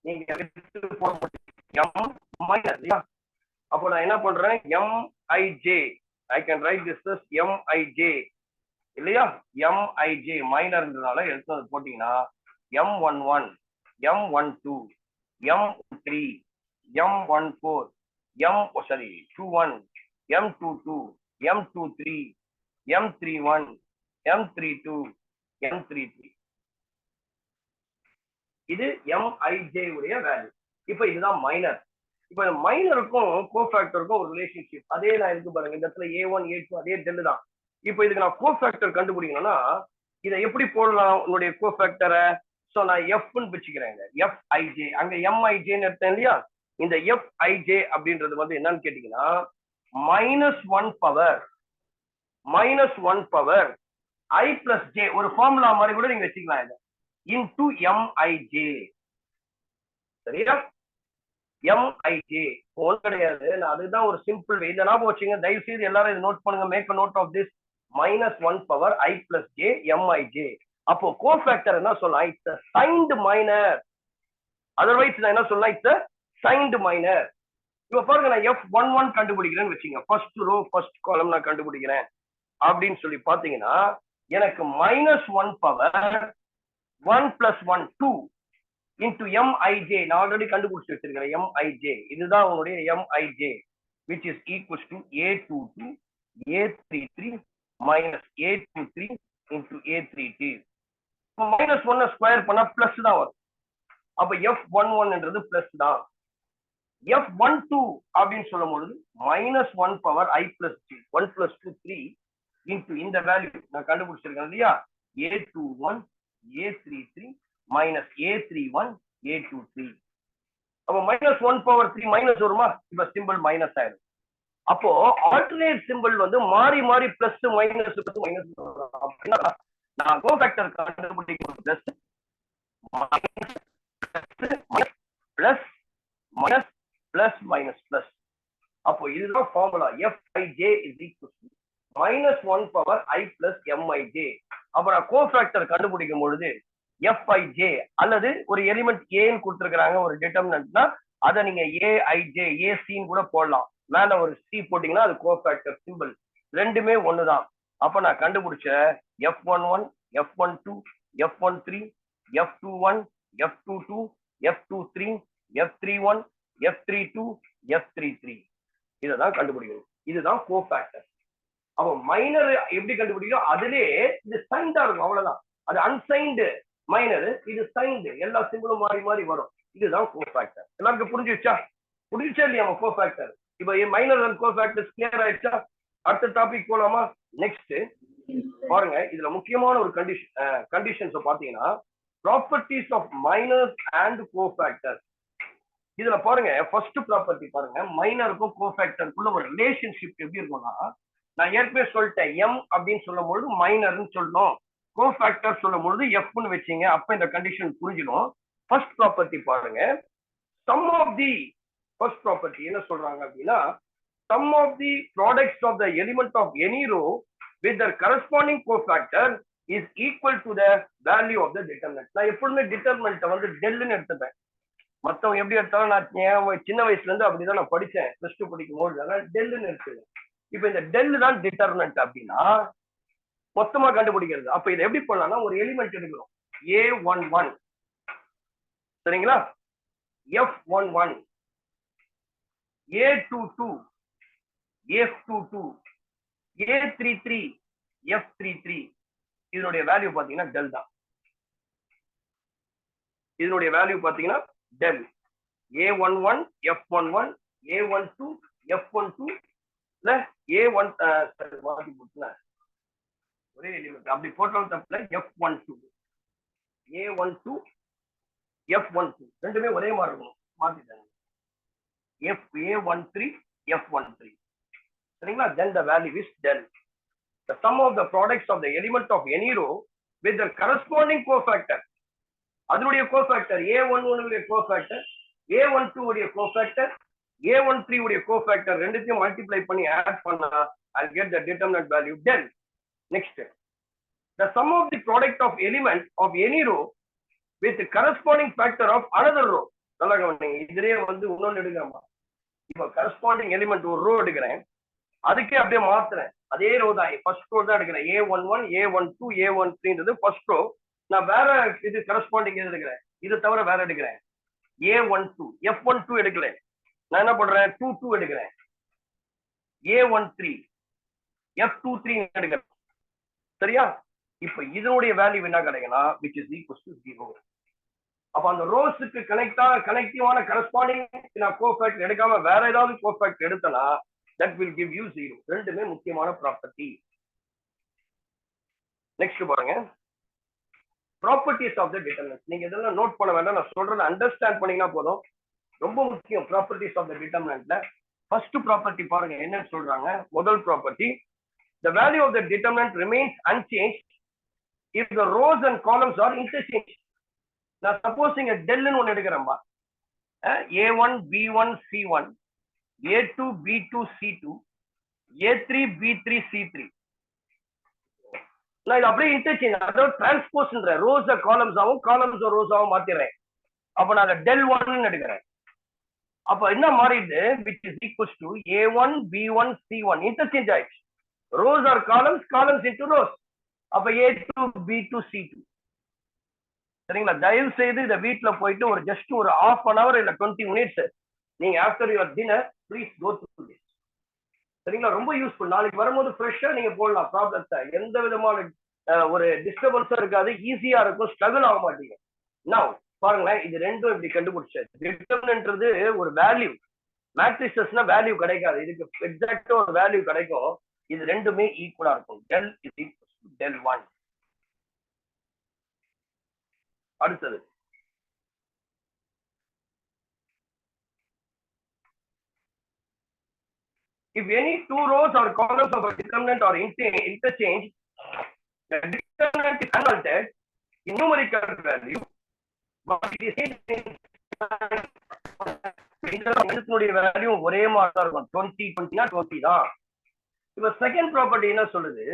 நீங்க அப்போ நான் என்ன பண்றேன், MIJ, I can write this as MIJ இல்லையா? MIJ மைனர்ன்றதால எடுத்து போட்டீங்கன்னா M11 M12 M13 M14 M21 M22 M23 M31 M32 M33. இது MIJ உடைய வேல்யூ. இப்ப இதுதான் மைனர். இப்ப மைனருக்கும் கோஃபேக்டருக்கும் ஒரு ரிலேஷன்ஷிப் அதே நான் இருக்கு பாருங்க. இந்த இடத்துல A1 A2 அதே டெல் தான். இப்ப இதுக்கு நான் கோஃபேக்டர் கண்டுபிடிக்கணும்னா இதை எப்படி போடலாம் உன்னுடைய கோஃபேக்டரை? சோ நான் Fன்னு பிரிச்சுக்கிறேன். FIJ அங்க MIJன்னு எடுத்தேன் இல்லையா? இந்த FIJ அப்படின்றது வந்து என்னன்னு கேட்டீங்கன்னா -1 பவர் I plus J, ஒரு ஃபார்முலா மாதிரி கூட நீங்க வச்சுக்கலாம் இதை, இன்டு MIJ. சரியா? MIJ ஒன்று கிடையாது. அதுதான் ஒரு சிம்பிள் வே. இதை ஞாபகம் வச்சுங்க. தயவு செய்து எல்லாரும் இதை நோட் பண்ணுங்க. Make note of this. -1 power I plus J MIJ. அப்போ கோஃபேக்டர் என்ன சொல்லலாம்? It's signed minor. அதர்வைஸ் நான் என்ன சொல்லலாம்? It's signed minor. இப்ப பாருங்க, நான் F11 கண்டுபிடிக்கிறேன்னு வச்சுங்க. ஃபர்ஸ்ட் ரோ ஃபர்ஸ்ட் காலம் நான் கண்டுபிடிக்கிறேன் அப்படின்னு சொல்லி பாத்தீங்கன்னா எனக்கு -1 பவர் 1 plus 1 2 into MIJ. நான் ஆல்ரெடி கண்டுபிடிச்சு வச்சிருக்கிறேன் MIJ. இதுதான் உங்களுடைய MIJ, which is equals to A22 A33 minus A23 into A32. -1 square பண்ணா பிளஸ் தான் வரும். அப்ப F11ன்றது பிளஸ் தான். F12 அப்படின்னு சொல்லும் பொழுது -1 power I plus J 1 plus 2 3 into இந்த வேல்யூ நான் கண்டுபிடிச்சிருக்கேன் இல்லையா? A21 A33 minus A31 A23. அப்ப -1 பவர் 3 மைனஸ் வருமா? இப்ப சிம்பிள் மைனஸ் ஆயிடும். அப்போ ஆல்டர்னேட் சிம்பிள் வந்து மாறி மாறி பிளஸ் மைனஸ் மைனஸ் அப்படின்னா நான் கோஃபேக்டர் கண்டுபிடிக்கும் plus plus minus plus minus plus. அப்போ இதுதான் formula Fij is equal to -1 power I plus Mij. அப்ப நான் கோஃபேக்டர் கண்டுபிடிக்கும் பொழுது Fij அல்லது ஒரு எலிமெண்ட் ஏன்னு கொடுத்துருக்காங்க ஒரு டிட்டர்மினன்ட்னா அதை நீங்க Aij ஏசின்னு கூட போடலாம். மேல ஒரு சி போட்டீங்கன்னா அது கோஃபேக்டர் சிம்பிள், ரெண்டுமே ஒண்ணுதான். அப்ப நான் கண்டுபிடிச்ச F11 F12 F13 F21 F22 F23 F31 F32 F33 இததான் கண்டுபிடிக்கணும். இதுதான் கோஃபேக்டர். அப்ப மைனர் எப்படி கண்டுபிடிக்கணும், அதுலயே இது சைன்டா இருக்கும், அவ்வளவுதான். அது அன்சைன்டு மைனர், இது சைன்டு, எல்லா சிம்பிளும் மாறி மாறி வரும். இதுதான் கோஃபேக்டர். எல்லாருக்கும் புரிஞ்சுச்சா இல்லையா? கோஃபேக்டர் இப்ப மைனர் அண்ட் கோஃபேக்டர்ஸ் கிளியர் ஆயிடுச்சா? அடுத்த டாபிக் போலாமா? நெக்ஸ்ட் பாருங்க, இதுல முக்கியமான ஒரு கண்டிஷன்ஸ் பாத்தீங்கன்னா properties of minors and cofactor. இதுல பாருங்க ஃபர்ஸ்ட் ப்ராப்பர்ட்டி பாருங்க, மைனருக்கும் கோஃபேக்டருக்குள்ள ஒரு ரிலேஷன்ஷிப் எப்படி இருக்கும்னா, நான் ஏற்கனவே சொல்லிட்டேன் எம் அப்படின்னு சொல்லும் பொழுது மைனர்னு சொல்லணும், கோஃபேக்டர் சொல்லும் பொழுது எஃப்னு வச்சீங்க, அப்ப இந்த கண்டிஷன் புரிஞ்சிடும். ஃபர்ஸ்ட் ப்ராப்பர்ட்டி பாருங்க, sum of the first property என்ன சொல்றாங்க அப்படின்னா, sum of the products of the element of any row with their corresponding cofactor is equal to the value of the determinant. நான் எப்பொழுதுமே டிட்டர்மினன்ட் வந்து டெல்னு எடுத்துப்பேன். மத்தவங்க எப்படி எடுத்தாலும் நான் சின்ன வயசுல இருந்து அப்படிதான் நான் படிச்சேன், பிளஸ் டூ படிக்கும் போது அதனால டெல்னு எடுத்துவேன். இப்ப இந்த டெல் தான் டிட்டர்மினன்ட் அப்படின்னா மொத்தமா கண்டுபிடிக்கிறது. அப்ப இதை எப்படி பண்ணலாம்னா, ஒரு எலிமெண்ட் எடுக்கிறோம் A11 சரிங்களா, F11 A22 F22 A33 F33 இதனுடைய வேல்யூ பாத்தீங்கன்னா டெல் தான். இதனுடைய வேல்யூ பாத்தீங்கன்னா del. A11 F11 A12 F12 A1 ஒரே எலிமெண்ட் அப்படி போட்டாலும் தப்புல F12 A12 F12 ரெண்டுமே ஒரே மாதிரி இருக்கும், மாத்திட்டாங்க. A13 F13 சரிங்களா. Then the value is del. The sum of the products of the element of any row with their corresponding cofactor. அதனுடைய cofactor A11 உடைய cofactor, A12 உடைய cofactor, A13 உடைய cofactor ரெண்டுத்தையும் மல்டிப்ளை பண்ணி ஆட் பண்ணா I'll get the determinant value del. Next, the sum of the product of element of any row with the corresponding factor of another row. நல்லா கவனிங்க, இதுலயே வந்து இன்னொன்னு எடுக்கலாமா, இப்ப corresponding element ஒரு ரோ எடுக்கிறேன், அதுக்கே அப்படியே மாத்துறேன், அதே ரோ தான், ஃபர்ஸ்ட் ரோ தான் எடுக்கிறேன். A11 A12 A13 first row. நான் வேற இது கரஸ்பாண்டிங் எது எடுக்கிறேன், இது தவிர வேற எடுக்கிறேன். A12 F12 எடுக்கல, நான் என்ன பண்றேன் 22 எடுக்கிறேன். A13 F23 எடுக்கிறேன். சரியா? இப்ப இதனுடைய வேல்யூ என்ன கிடைக்கும்னா which is equal to 0. அப்ப அந்த ரோஸுக்கு கனெக்டிவான கரஸ்பாண்டிங் நான் கோஃபேக்டர் எடுக்காம வேற ஏதாவது கோஃபேக்டர் எடுத்தனா that will give you 0. ரெண்டுமே முக்கியமான ப்ராப்பர்ட்டி. நெக்ஸ்ட் பாருங்க, ப்ராப்பர்ட்டிஸ் ஆஃப் த டிட்டர்மினன்ட். நீங்க இதெல்லாம் நோட் பண்ண வேண்டாம், நான் சொல்றதை அண்டர்ஸ்டாண்ட் பண்ணீங்கன்னா போதும். ரொம்ப முக்கியம் ப்ராப்பர்ட்டிஸ் ஆஃப் த டிட்டர்மினன்ட்ல. ஃபர்ஸ்ட் ப்ராப்பர்ட்டி பாருங்க என்னன்னு சொல்றாங்க. முதல் property, the value of the determinant remains unchanged if the rows and columns are interchanged. நான் சப்போஸ் இங்க டெல்னு ஒன்னு எடுக்கிறேன்பா, A1 B1 C1 A2 B2 C2 A3 B3 C3, நான் இது அப்படியே இன்டர்சேஞ்ச், அதாவது டிரான்ஸ்போஸ்ன்ற ரோஸ் காலம்ஸ் ஆகும், காலம்ஸ் ரோஸ் ஆகும் மாத்திடுறேன். அப்ப நான் டெல் 1 எடுக்கிறேன். அப்ப என்ன மாறிடுது, which is equals to A1 B1 C1 interchange ஆயிடுச்சு. Rows or columns, columns into rows. அப்ப A2 B2 C2. சரிங்களா? தயவு செய்து இதை வீட்டுல போயிட்டு ஒரு ஜஸ்ட் ஒரு half an hour இல்ல 20 minutes நீங்க after your dinner please go through this. சரிங்களா? ரொம்ப யூஸ்ஃபுல். நாளைக்கு வரும்போது ஃப்ரெஷ்ஷா நீங்க போடலாம் ப்ராப்ளத்தை, எந்த விதமான ஒரு டிஸ்டர்பன்ஸும் இருக்காது, ஈஸியா இருக்கும், ஸ்ட்ரகிள் ஆக மாட்டீங்க. நவ் பாருங்களேன், இது ரெண்டும் இப்படி கண்டுபிடிச்சது. டிட்டர்மினன்ட்ன்றது ஒரு வேல்யூ, மேட்ரிசஸ்னா வேல்யூ கிடைக்காது, இதுக்கு எக்ஸாக்டா ஒரு வேல்யூ கிடைக்கும். இது ரெண்டுமே ஈக்குவலா இருக்கும். Del is equal to del 1. அடுத்தது if any two rows or columns of a determinant are interchanged, the determinant is unaltered in numerical value, but it is changed in value ஒரே மாதிரி தான் இருக்கும். 20 20னா 20 தான். இப்ப செகண்ட் ப்ராப்பர்ட்டி என்ன சொல்லுது,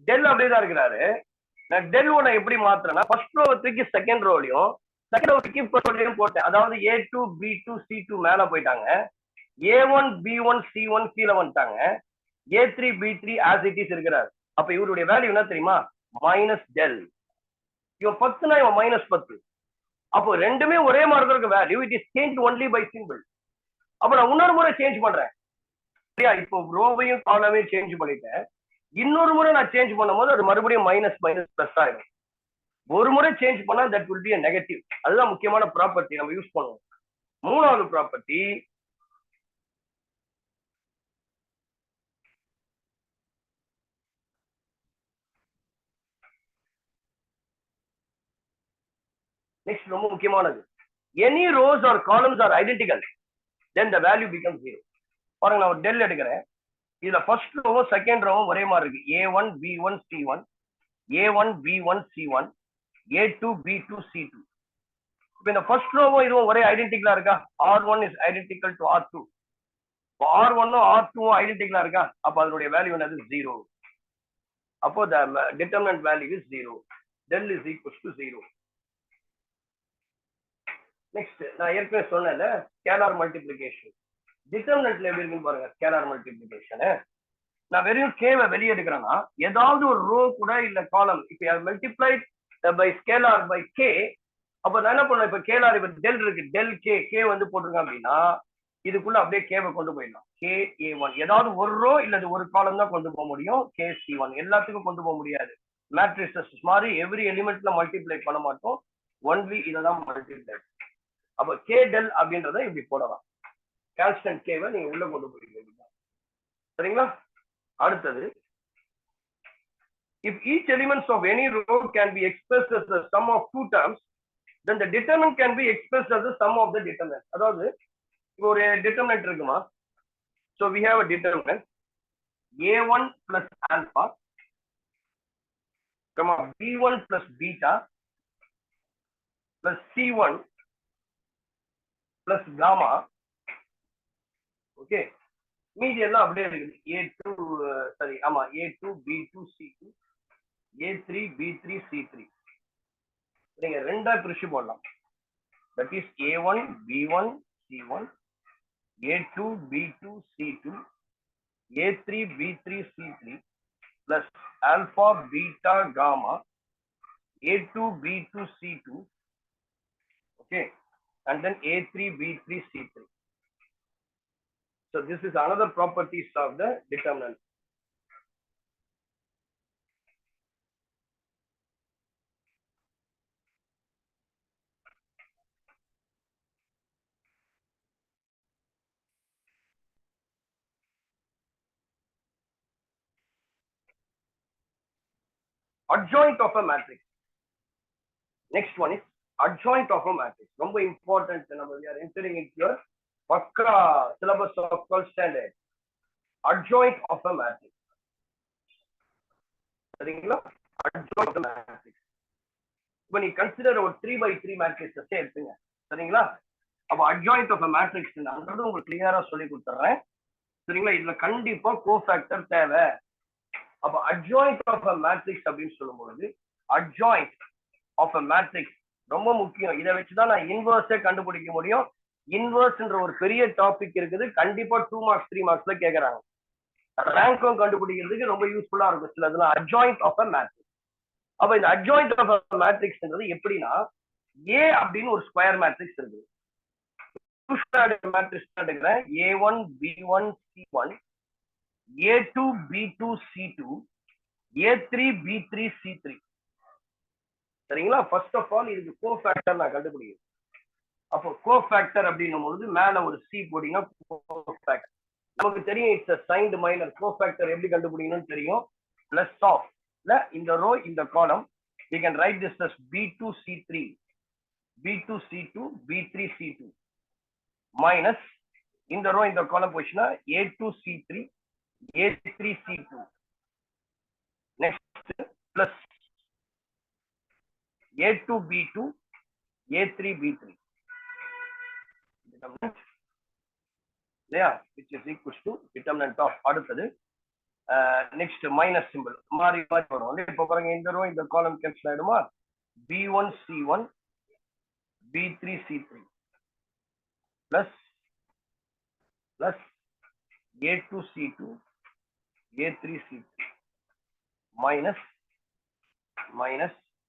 del அப்படியே தான் இருக்கிறாரு. நான் டெல் ஒன்னை எப்படி மாத்துறேன்னா, ஃபர்ஸ்ட் ரோவை தூக்கி செகண்ட் ரோலையும் செகண்ட் ரோவை தூக்கி ஃபர்ஸ்ட் ரோலையும் போட்டேன். அதாவது A2 B2 C2 மேல போயிட்டாங்க, A1 B1 C1 கீழே வந்துட்டாங்க, A3 B3 as it is இருக்கிறார். அப்ப இவருடைய வேல்யூ என்ன தெரியுமா, மைனஸ் டெல். இவன் 10னா இவன் மைனஸ் 10. அப்போ ரெண்டுமே ஒரே மாதிரி தான் இருக்கு value. It is change only by simple. அப்ப நான் இன்னொரு முறை சேஞ்ச் பண்றேன் சரியா, இப்போ ரோவையும் காலமையும் சேஞ்ச் பண்ணிட்டேன். இன்னொரு முறை நான் சேஞ்ச் பண்ணும்போது அது மறுபடியும் மைனஸ் மைனஸ் பிளஸ் ஆயிடும். ஒரு முறை சேஞ்ச் பண்ணா that will be a negative. அதுதான் முக்கியமான ப்ராப்பர்ட்டி நம்ம யூஸ் பண்ணுவோம். மூணாவது ப்ராப்பர்ட்டி, நெக்ஸ்ட் ரொம்ப முக்கியமானது, any rows or columns are identical then the value becomes 0. பாருங்க, நான் ஒரு டெல் எடுக்கிறேன். இதுல ஃபர்ஸ்ட் ரோவும் செகண்ட் ரோவும் ஒரே மாதிரி இருக்கு. A1 B1 C1, A1 B1 C1, A2 B2 C2. இப்போ இந்த ஃபர்ஸ்ட் ரோவும் இதுவும் ஒரே ஐடென்டிக்கலா இருக்கா? R1 is identical to R2. இப்போ R1 R2 ஐடென்டிக்கலா இருக்கா? அப்ப அதனுடைய வேல்யூ என்னது? 0. அப்போ the determinant value is 0. Del is equals to 0. Next, நான் ஏற்கனவே சொன்னேன்ல ஸ்கேலார் மல்டிப்ளிகேஷன். டிட்டர்மினன்ட்ல எப்படி இருக்குன்னு பாருங்க. ஸ்கேலார் மல்டிப்ளிகேஷன் நான் வெறும் கேவை வெளியே எடுக்கிறேன்னா, ஏதாவது ஒரு ரோ கூட இல்ல காலம், இப்ப multiplied by scalar by K, அப்ப நான் என்ன பண்ணுவேன், இப்ப கேலார் இப்ப டெல் இருக்கு, டெல் கே கே வந்து போட்டிருக்கேன் அப்படின்னா இதுக்குள்ள அப்படியே கேவை கொண்டு போயிடலாம். கே A1 ஏதாவது ஒரு ரோ இல்லது ஒரு காலம் தான் கொண்டு போக முடியும். கே C1 எல்லாத்துக்கும் கொண்டு போக முடியாது. மேட்ரிசஸ் மாதிரி எவ்ரி எலிமெண்ட்ல மல்டிப்ளை பண்ண மாட்டோம், ஒன்லி இதெல்லாம் மல்டிப்ளை. அப்ப கே டெல் அப்படின்றத இப்படி போடலாம். கான்ஸ்டன்ட் கேவை நீங்க உள்ள கொண்டு போயிருக்கீங்க சரிங்களா. அடுத்தது, if each elements of any row can be expressed as the sum of two terms, then the determinant can be expressed as the sum of the determinant. அதாவது இப்போ ஒரு determinant இருக்குமா, so we have a determinant A1 plus alpha, B1 plus beta plus C1 plus gamma. Okay, மீதி எல்லாம் அப்படியே இருக்குது. A2 B2 C2, A3 B3 C3. நீங்க ரெண்டா பிரிச்சு போடலாம். That is A1 B1 C1, A2 B2 C2, A3 B3 C3 plus alpha beta gamma A2 B2 C2, okay, and then A3 B3 C3. So this is another properties of the determinant. Adjoint of a matrix. Next one is adjoint of a matrix. ரொம்ப important. We are entering into your Pakka syllabus of 12th standard. Adjoint of a matrix. சரிங்களா? Adjoint of a matrix. இப்போ நீ consider ஒரு 3x3 matrix எடுத்துங்க சரிங்களா. அப்போ adjoint of a matrix ன்றது உங்களுக்கு கிளியரா சொல்லி கொடுத்துறேன் சரிங்களா. இதுல கண்டிப்பா கோஃபேக்டர் தேவை. அப்ப adjoint of a matrix அப்படின்னு சொல்லும்போது adjoint of a matrix ரொம்ப முக்கியம். இதை வச்சுதான் நான் இன்வர்ஸே கண்டுபிடிக்க முடியும். இன்வர்ஸ்ன்ற ஒரு பெரிய டாபிக் இருக்குது, கண்டிப்பா 2 மார்க்ஸ் 3 மார்க்ஸ்ல கேக்குறாங்க. ரேங்கும் கண்டுபிடிக்கிறதுக்கு ரொம்ப யூஸ்ஃபுல்லா இருக்கும் சில இதுல adjoint of a matrix. அப்ப இந்த adjoint of a matrixன்றது எப்படின்னா, A அப்படின்னு ஒரு ஸ்கொயர் மேட்ரிக்ஸ் இருக்குது. மேட்ரிக்ஸ் எடுக்கிறேன், A1 B1 C1, A2 B2 C2, A3 B3 C3. சரிங்களா. ஃபர்ஸ்ட் ஆஃப் ஆல் இதுக்கு கோஃபேக்டர் நான் கண்டுபிடிக்கிறேன். அப்போ கோஃபேக்டர் அப்படின்னும் பொழுது மேல ஒரு C போட்டீங்கன்னா கோஃபேக்டர் நமக்கு தெரியும். It's a signed minor. Cofactor எப்படி கண்டுபிடிக்கணும்னு தெரியும். பிளஸ் ஆஃப் இந்த ரோ இந்த காலம் we can write this as B2 C3, B2 C2, B3 C2 minus இந்த ரோ இந்த காலம் போச்சுன்னா A2C3 A3C2 next plus A2B2 A3B3 இல்லையா, which is equals to determinant of அடுத்தது நெக்ஸ்ட் மைனஸ் சிம்பிள் மாறி மாறி வரும். இப்ப பாருங்க இந்த ரோ இந்த காலம் கேன்சல் ஆயிடுமா, B1C1 B3C3 plus plus A2C2 A3C2 minus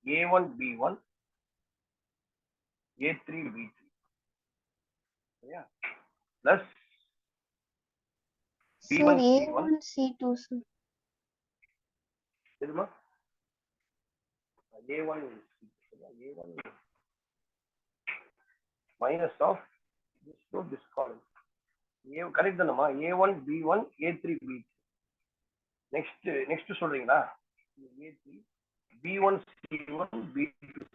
A1B1 A3B3 plus B1C1 C2 sir. தெரியுமா, A1 minus of this to this column. Correct தானம்மா, A1B1 A3B3 நெக்ஸ்ட் சொல்றீங்களா, A3 B1C1 B2C1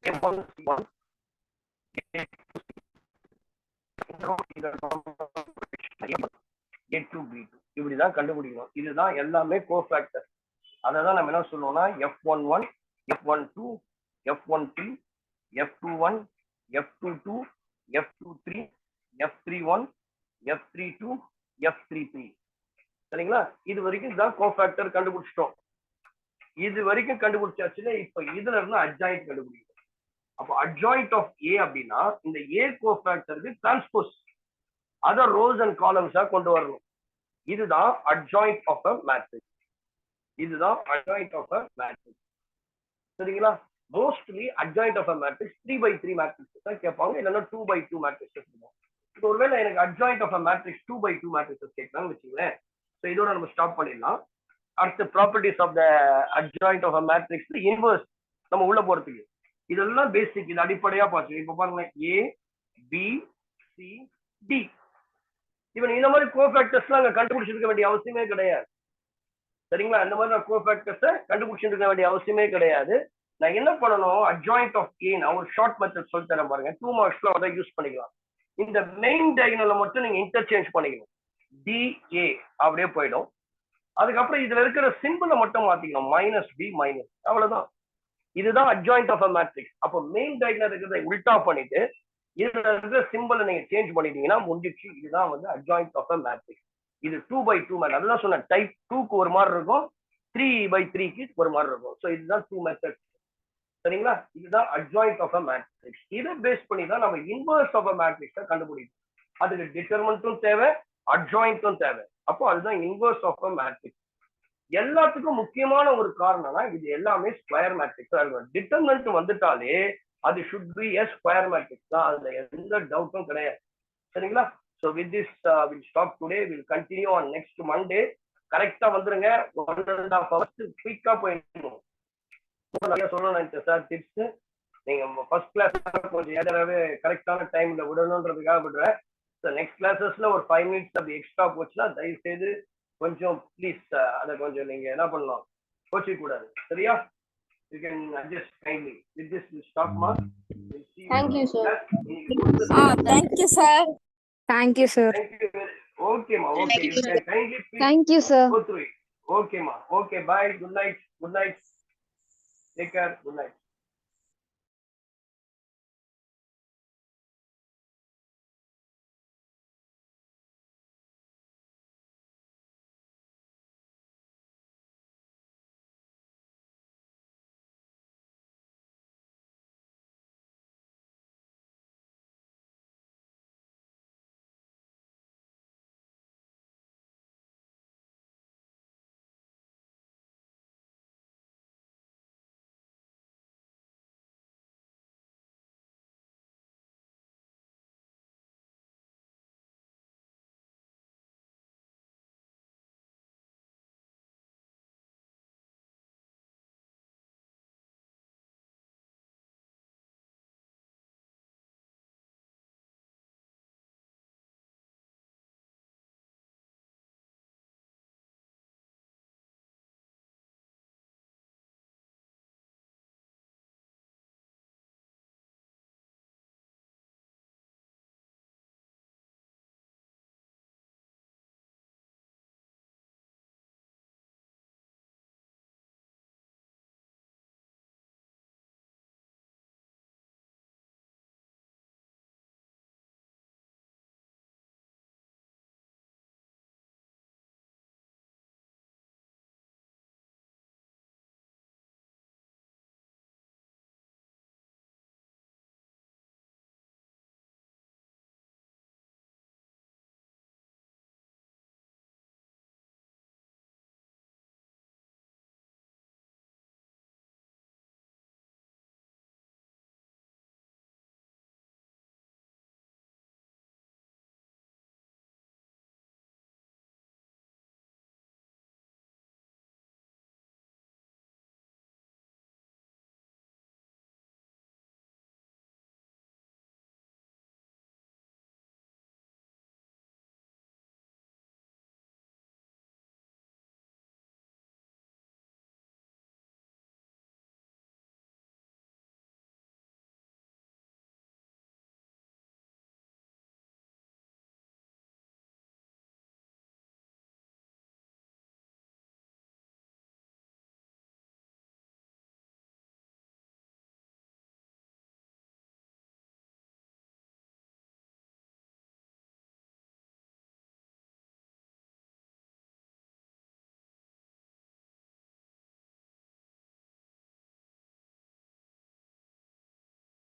A1C1 A2B2 இப்படிதான் கண்டுபிடிக்கணும். இதுதான் எல்லாமே கோஃபேக்டர். அதான் நம்ம என்ன சொல்லுவோம்னா F11 F12 F13 F21 F22 F23 F31 F32 F33 சரிங்களா. இது வரைக்கும் தான் கோஃபேக்டர் கண்டுபிடிச்சிட்டோம். இது வரைக்கும் கண்டுபிடிச்சாச்சுன்னா இப்ப இதுல இருந்து அட்ஜாயிண்ட் கண்டுபிடிக்கணும். அப்போ அட்ஜாயிண்ட் ஆஃப் A அப்படின்னா இந்த A கோஃபேக்டருக்கு டிரான்ஸ்போஸ் அத ரோஸ் அண்ட் காலம்ஸா கொண்டு வரணும். இதுதான் அட்ஜாயிண்ட் ஆஃப் அ மேட்ரிக்ஸ். இதுதான் அட்ஜாயிண்ட் ஆஃப் அ மேட்ரிக்ஸ் சரிங்களா. Mostly adjoint of a matrix 3x3 matrix தான் கேட்பாங்க, இல்லைன்னா 2x2 மேட்ரிக்ஸ் இருக்கும். இப்போ ஒருவேளை எனக்கு adjoint of a matrix 2x2 matrix கேட்கலாம்னு வச்சுங்களேன். ஸோ இதோட நம்ம ஸ்டாப் பண்ணிடலாம். அடுத்த properties of the adjoint of a matrix inverse நம்ம உள்ள போறதுக்கு இதெல்லாம் பேசிக், இது அடிப்படையா பார்த்து. இப்போ பாருங்க ABCD இவன் இந்த மாதிரி கோஃபேக்டர்ஸ்லாம் அங்க கண்டுபிடிச்சிருக்க வேண்டிய அவசியமே கிடையாது சரிங்களா. இந்த மாதிரி நான் கோஃபேக்டர்ஸை கண்டுபிடிச்சிருக்க வேண்டிய அவசியமே கிடையாது. நான் என்ன பண்ணணும், அட்ஜாயிண்ட் ஆஃப் A நான் ஒரு ஷார்ட் மெத்தட் சொல்லி தரேன் பாருங்க. 2 மார்க்ஸ்ல அதை யூஸ் பண்ணிக்கலாம். இந்த மெயின் டயகனலை மட்டும் நீங்க இன்டர்சேஞ்ச் பண்ணிக்கணும். DA அப்படியே போயிடும். அதுக்கப்புறம் இதுல இருக்கிற சிம்பிளை மட்டும் மாத்திக்கணும், -B மைனஸ், அவ்வளவுதான். இதுதான் அட்ஜாயிண்ட் ஆஃப் அ மேட்ரிக்ஸ். அப்போ மெயின் டயகனல் இருக்கிறத உல்டா பண்ணிட்டு இதுல இருக்கிற சிம்பிளை நீங்க சேஞ்ச் பண்ணிட்டீங்கன்னா முடிஞ்சிச்சு. இதுதான் வந்து அட்ஜாயிண்ட் ஆஃப் அ மேட்ரிக்ஸ். இது 2x2 மேட்ரிக்ஸ். அதுதான் சொன்ன டைப் 2க்கு ஒரு மாதிரி இருக்கும், 3x3க்கு ஒரு மாதிரி இருக்கும். ஸோ இதுதான் 2 மெத்தட் சரிங்களா. இதுதான் அட்ஜாயிண்ட் ஆஃப் அ மேட்ரிக்ஸ். இதை பேஸ் பண்ணி தான் நம்ம இன்வர்ஸ் ஆஃப் அ மேட்ரிக்ஸை கண்டுபிடிக்கும். அதுக்கு டிட்டர்மினன்ட்டும் தேவை, அட்ஜாயிண்ட்டும் தேவை. அப்போ அதுதான் இன்வர்ஸ் ஆஃப் அ மேட்ரிக்ஸ். எல்லாத்துக்கும் முக்கியமான ஒரு காரணம்னா இது எல்லாமே ஸ்கொயர் மேட்ரிக்ஸா இருக்கும். டிட்டர்மினன்ட் வந்துட்டாலே அது should be a square matrix தான், அதுல எந்த டவுட்டும் கிடையாது சரிங்களா. So with this will stop today, will continue on next Monday. கரெக்டா வந்துருங்க, 1.5 hours குயிக்கா போயிடணும். நிறைய சொல்லணும் சார் டிப்ஸ். நீங்க ஃபர்ஸ்ட் கிளாஸ் கொஞ்சம் ஏதராகவே கரெக்டான டைம்ல விடணுன்றதுக்காக விடுறேன். ஸோ நெக்ஸ்ட் கிளாஸஸ்ல ஒரு 5 minutes அப்படி எக்ஸ்ட்ரா போச்சுன்னா தயவு செய்து கொஞ்சம் ப்ளீஸ் அதை கொஞ்சம் நீங்க என்ன பண்ணலாம், கோச்சிக்க கூடாது சரியா. You can adjust kindly. With this, we'll stop, ma. Thank you, sir. Thank you, sir. Thank you, sir. Thank you. Okay, ma. Okay, you can kindly please Thank you, sir. go through it. Okay, ma. Okay, bye. Good night. Good night. Take care. Good night.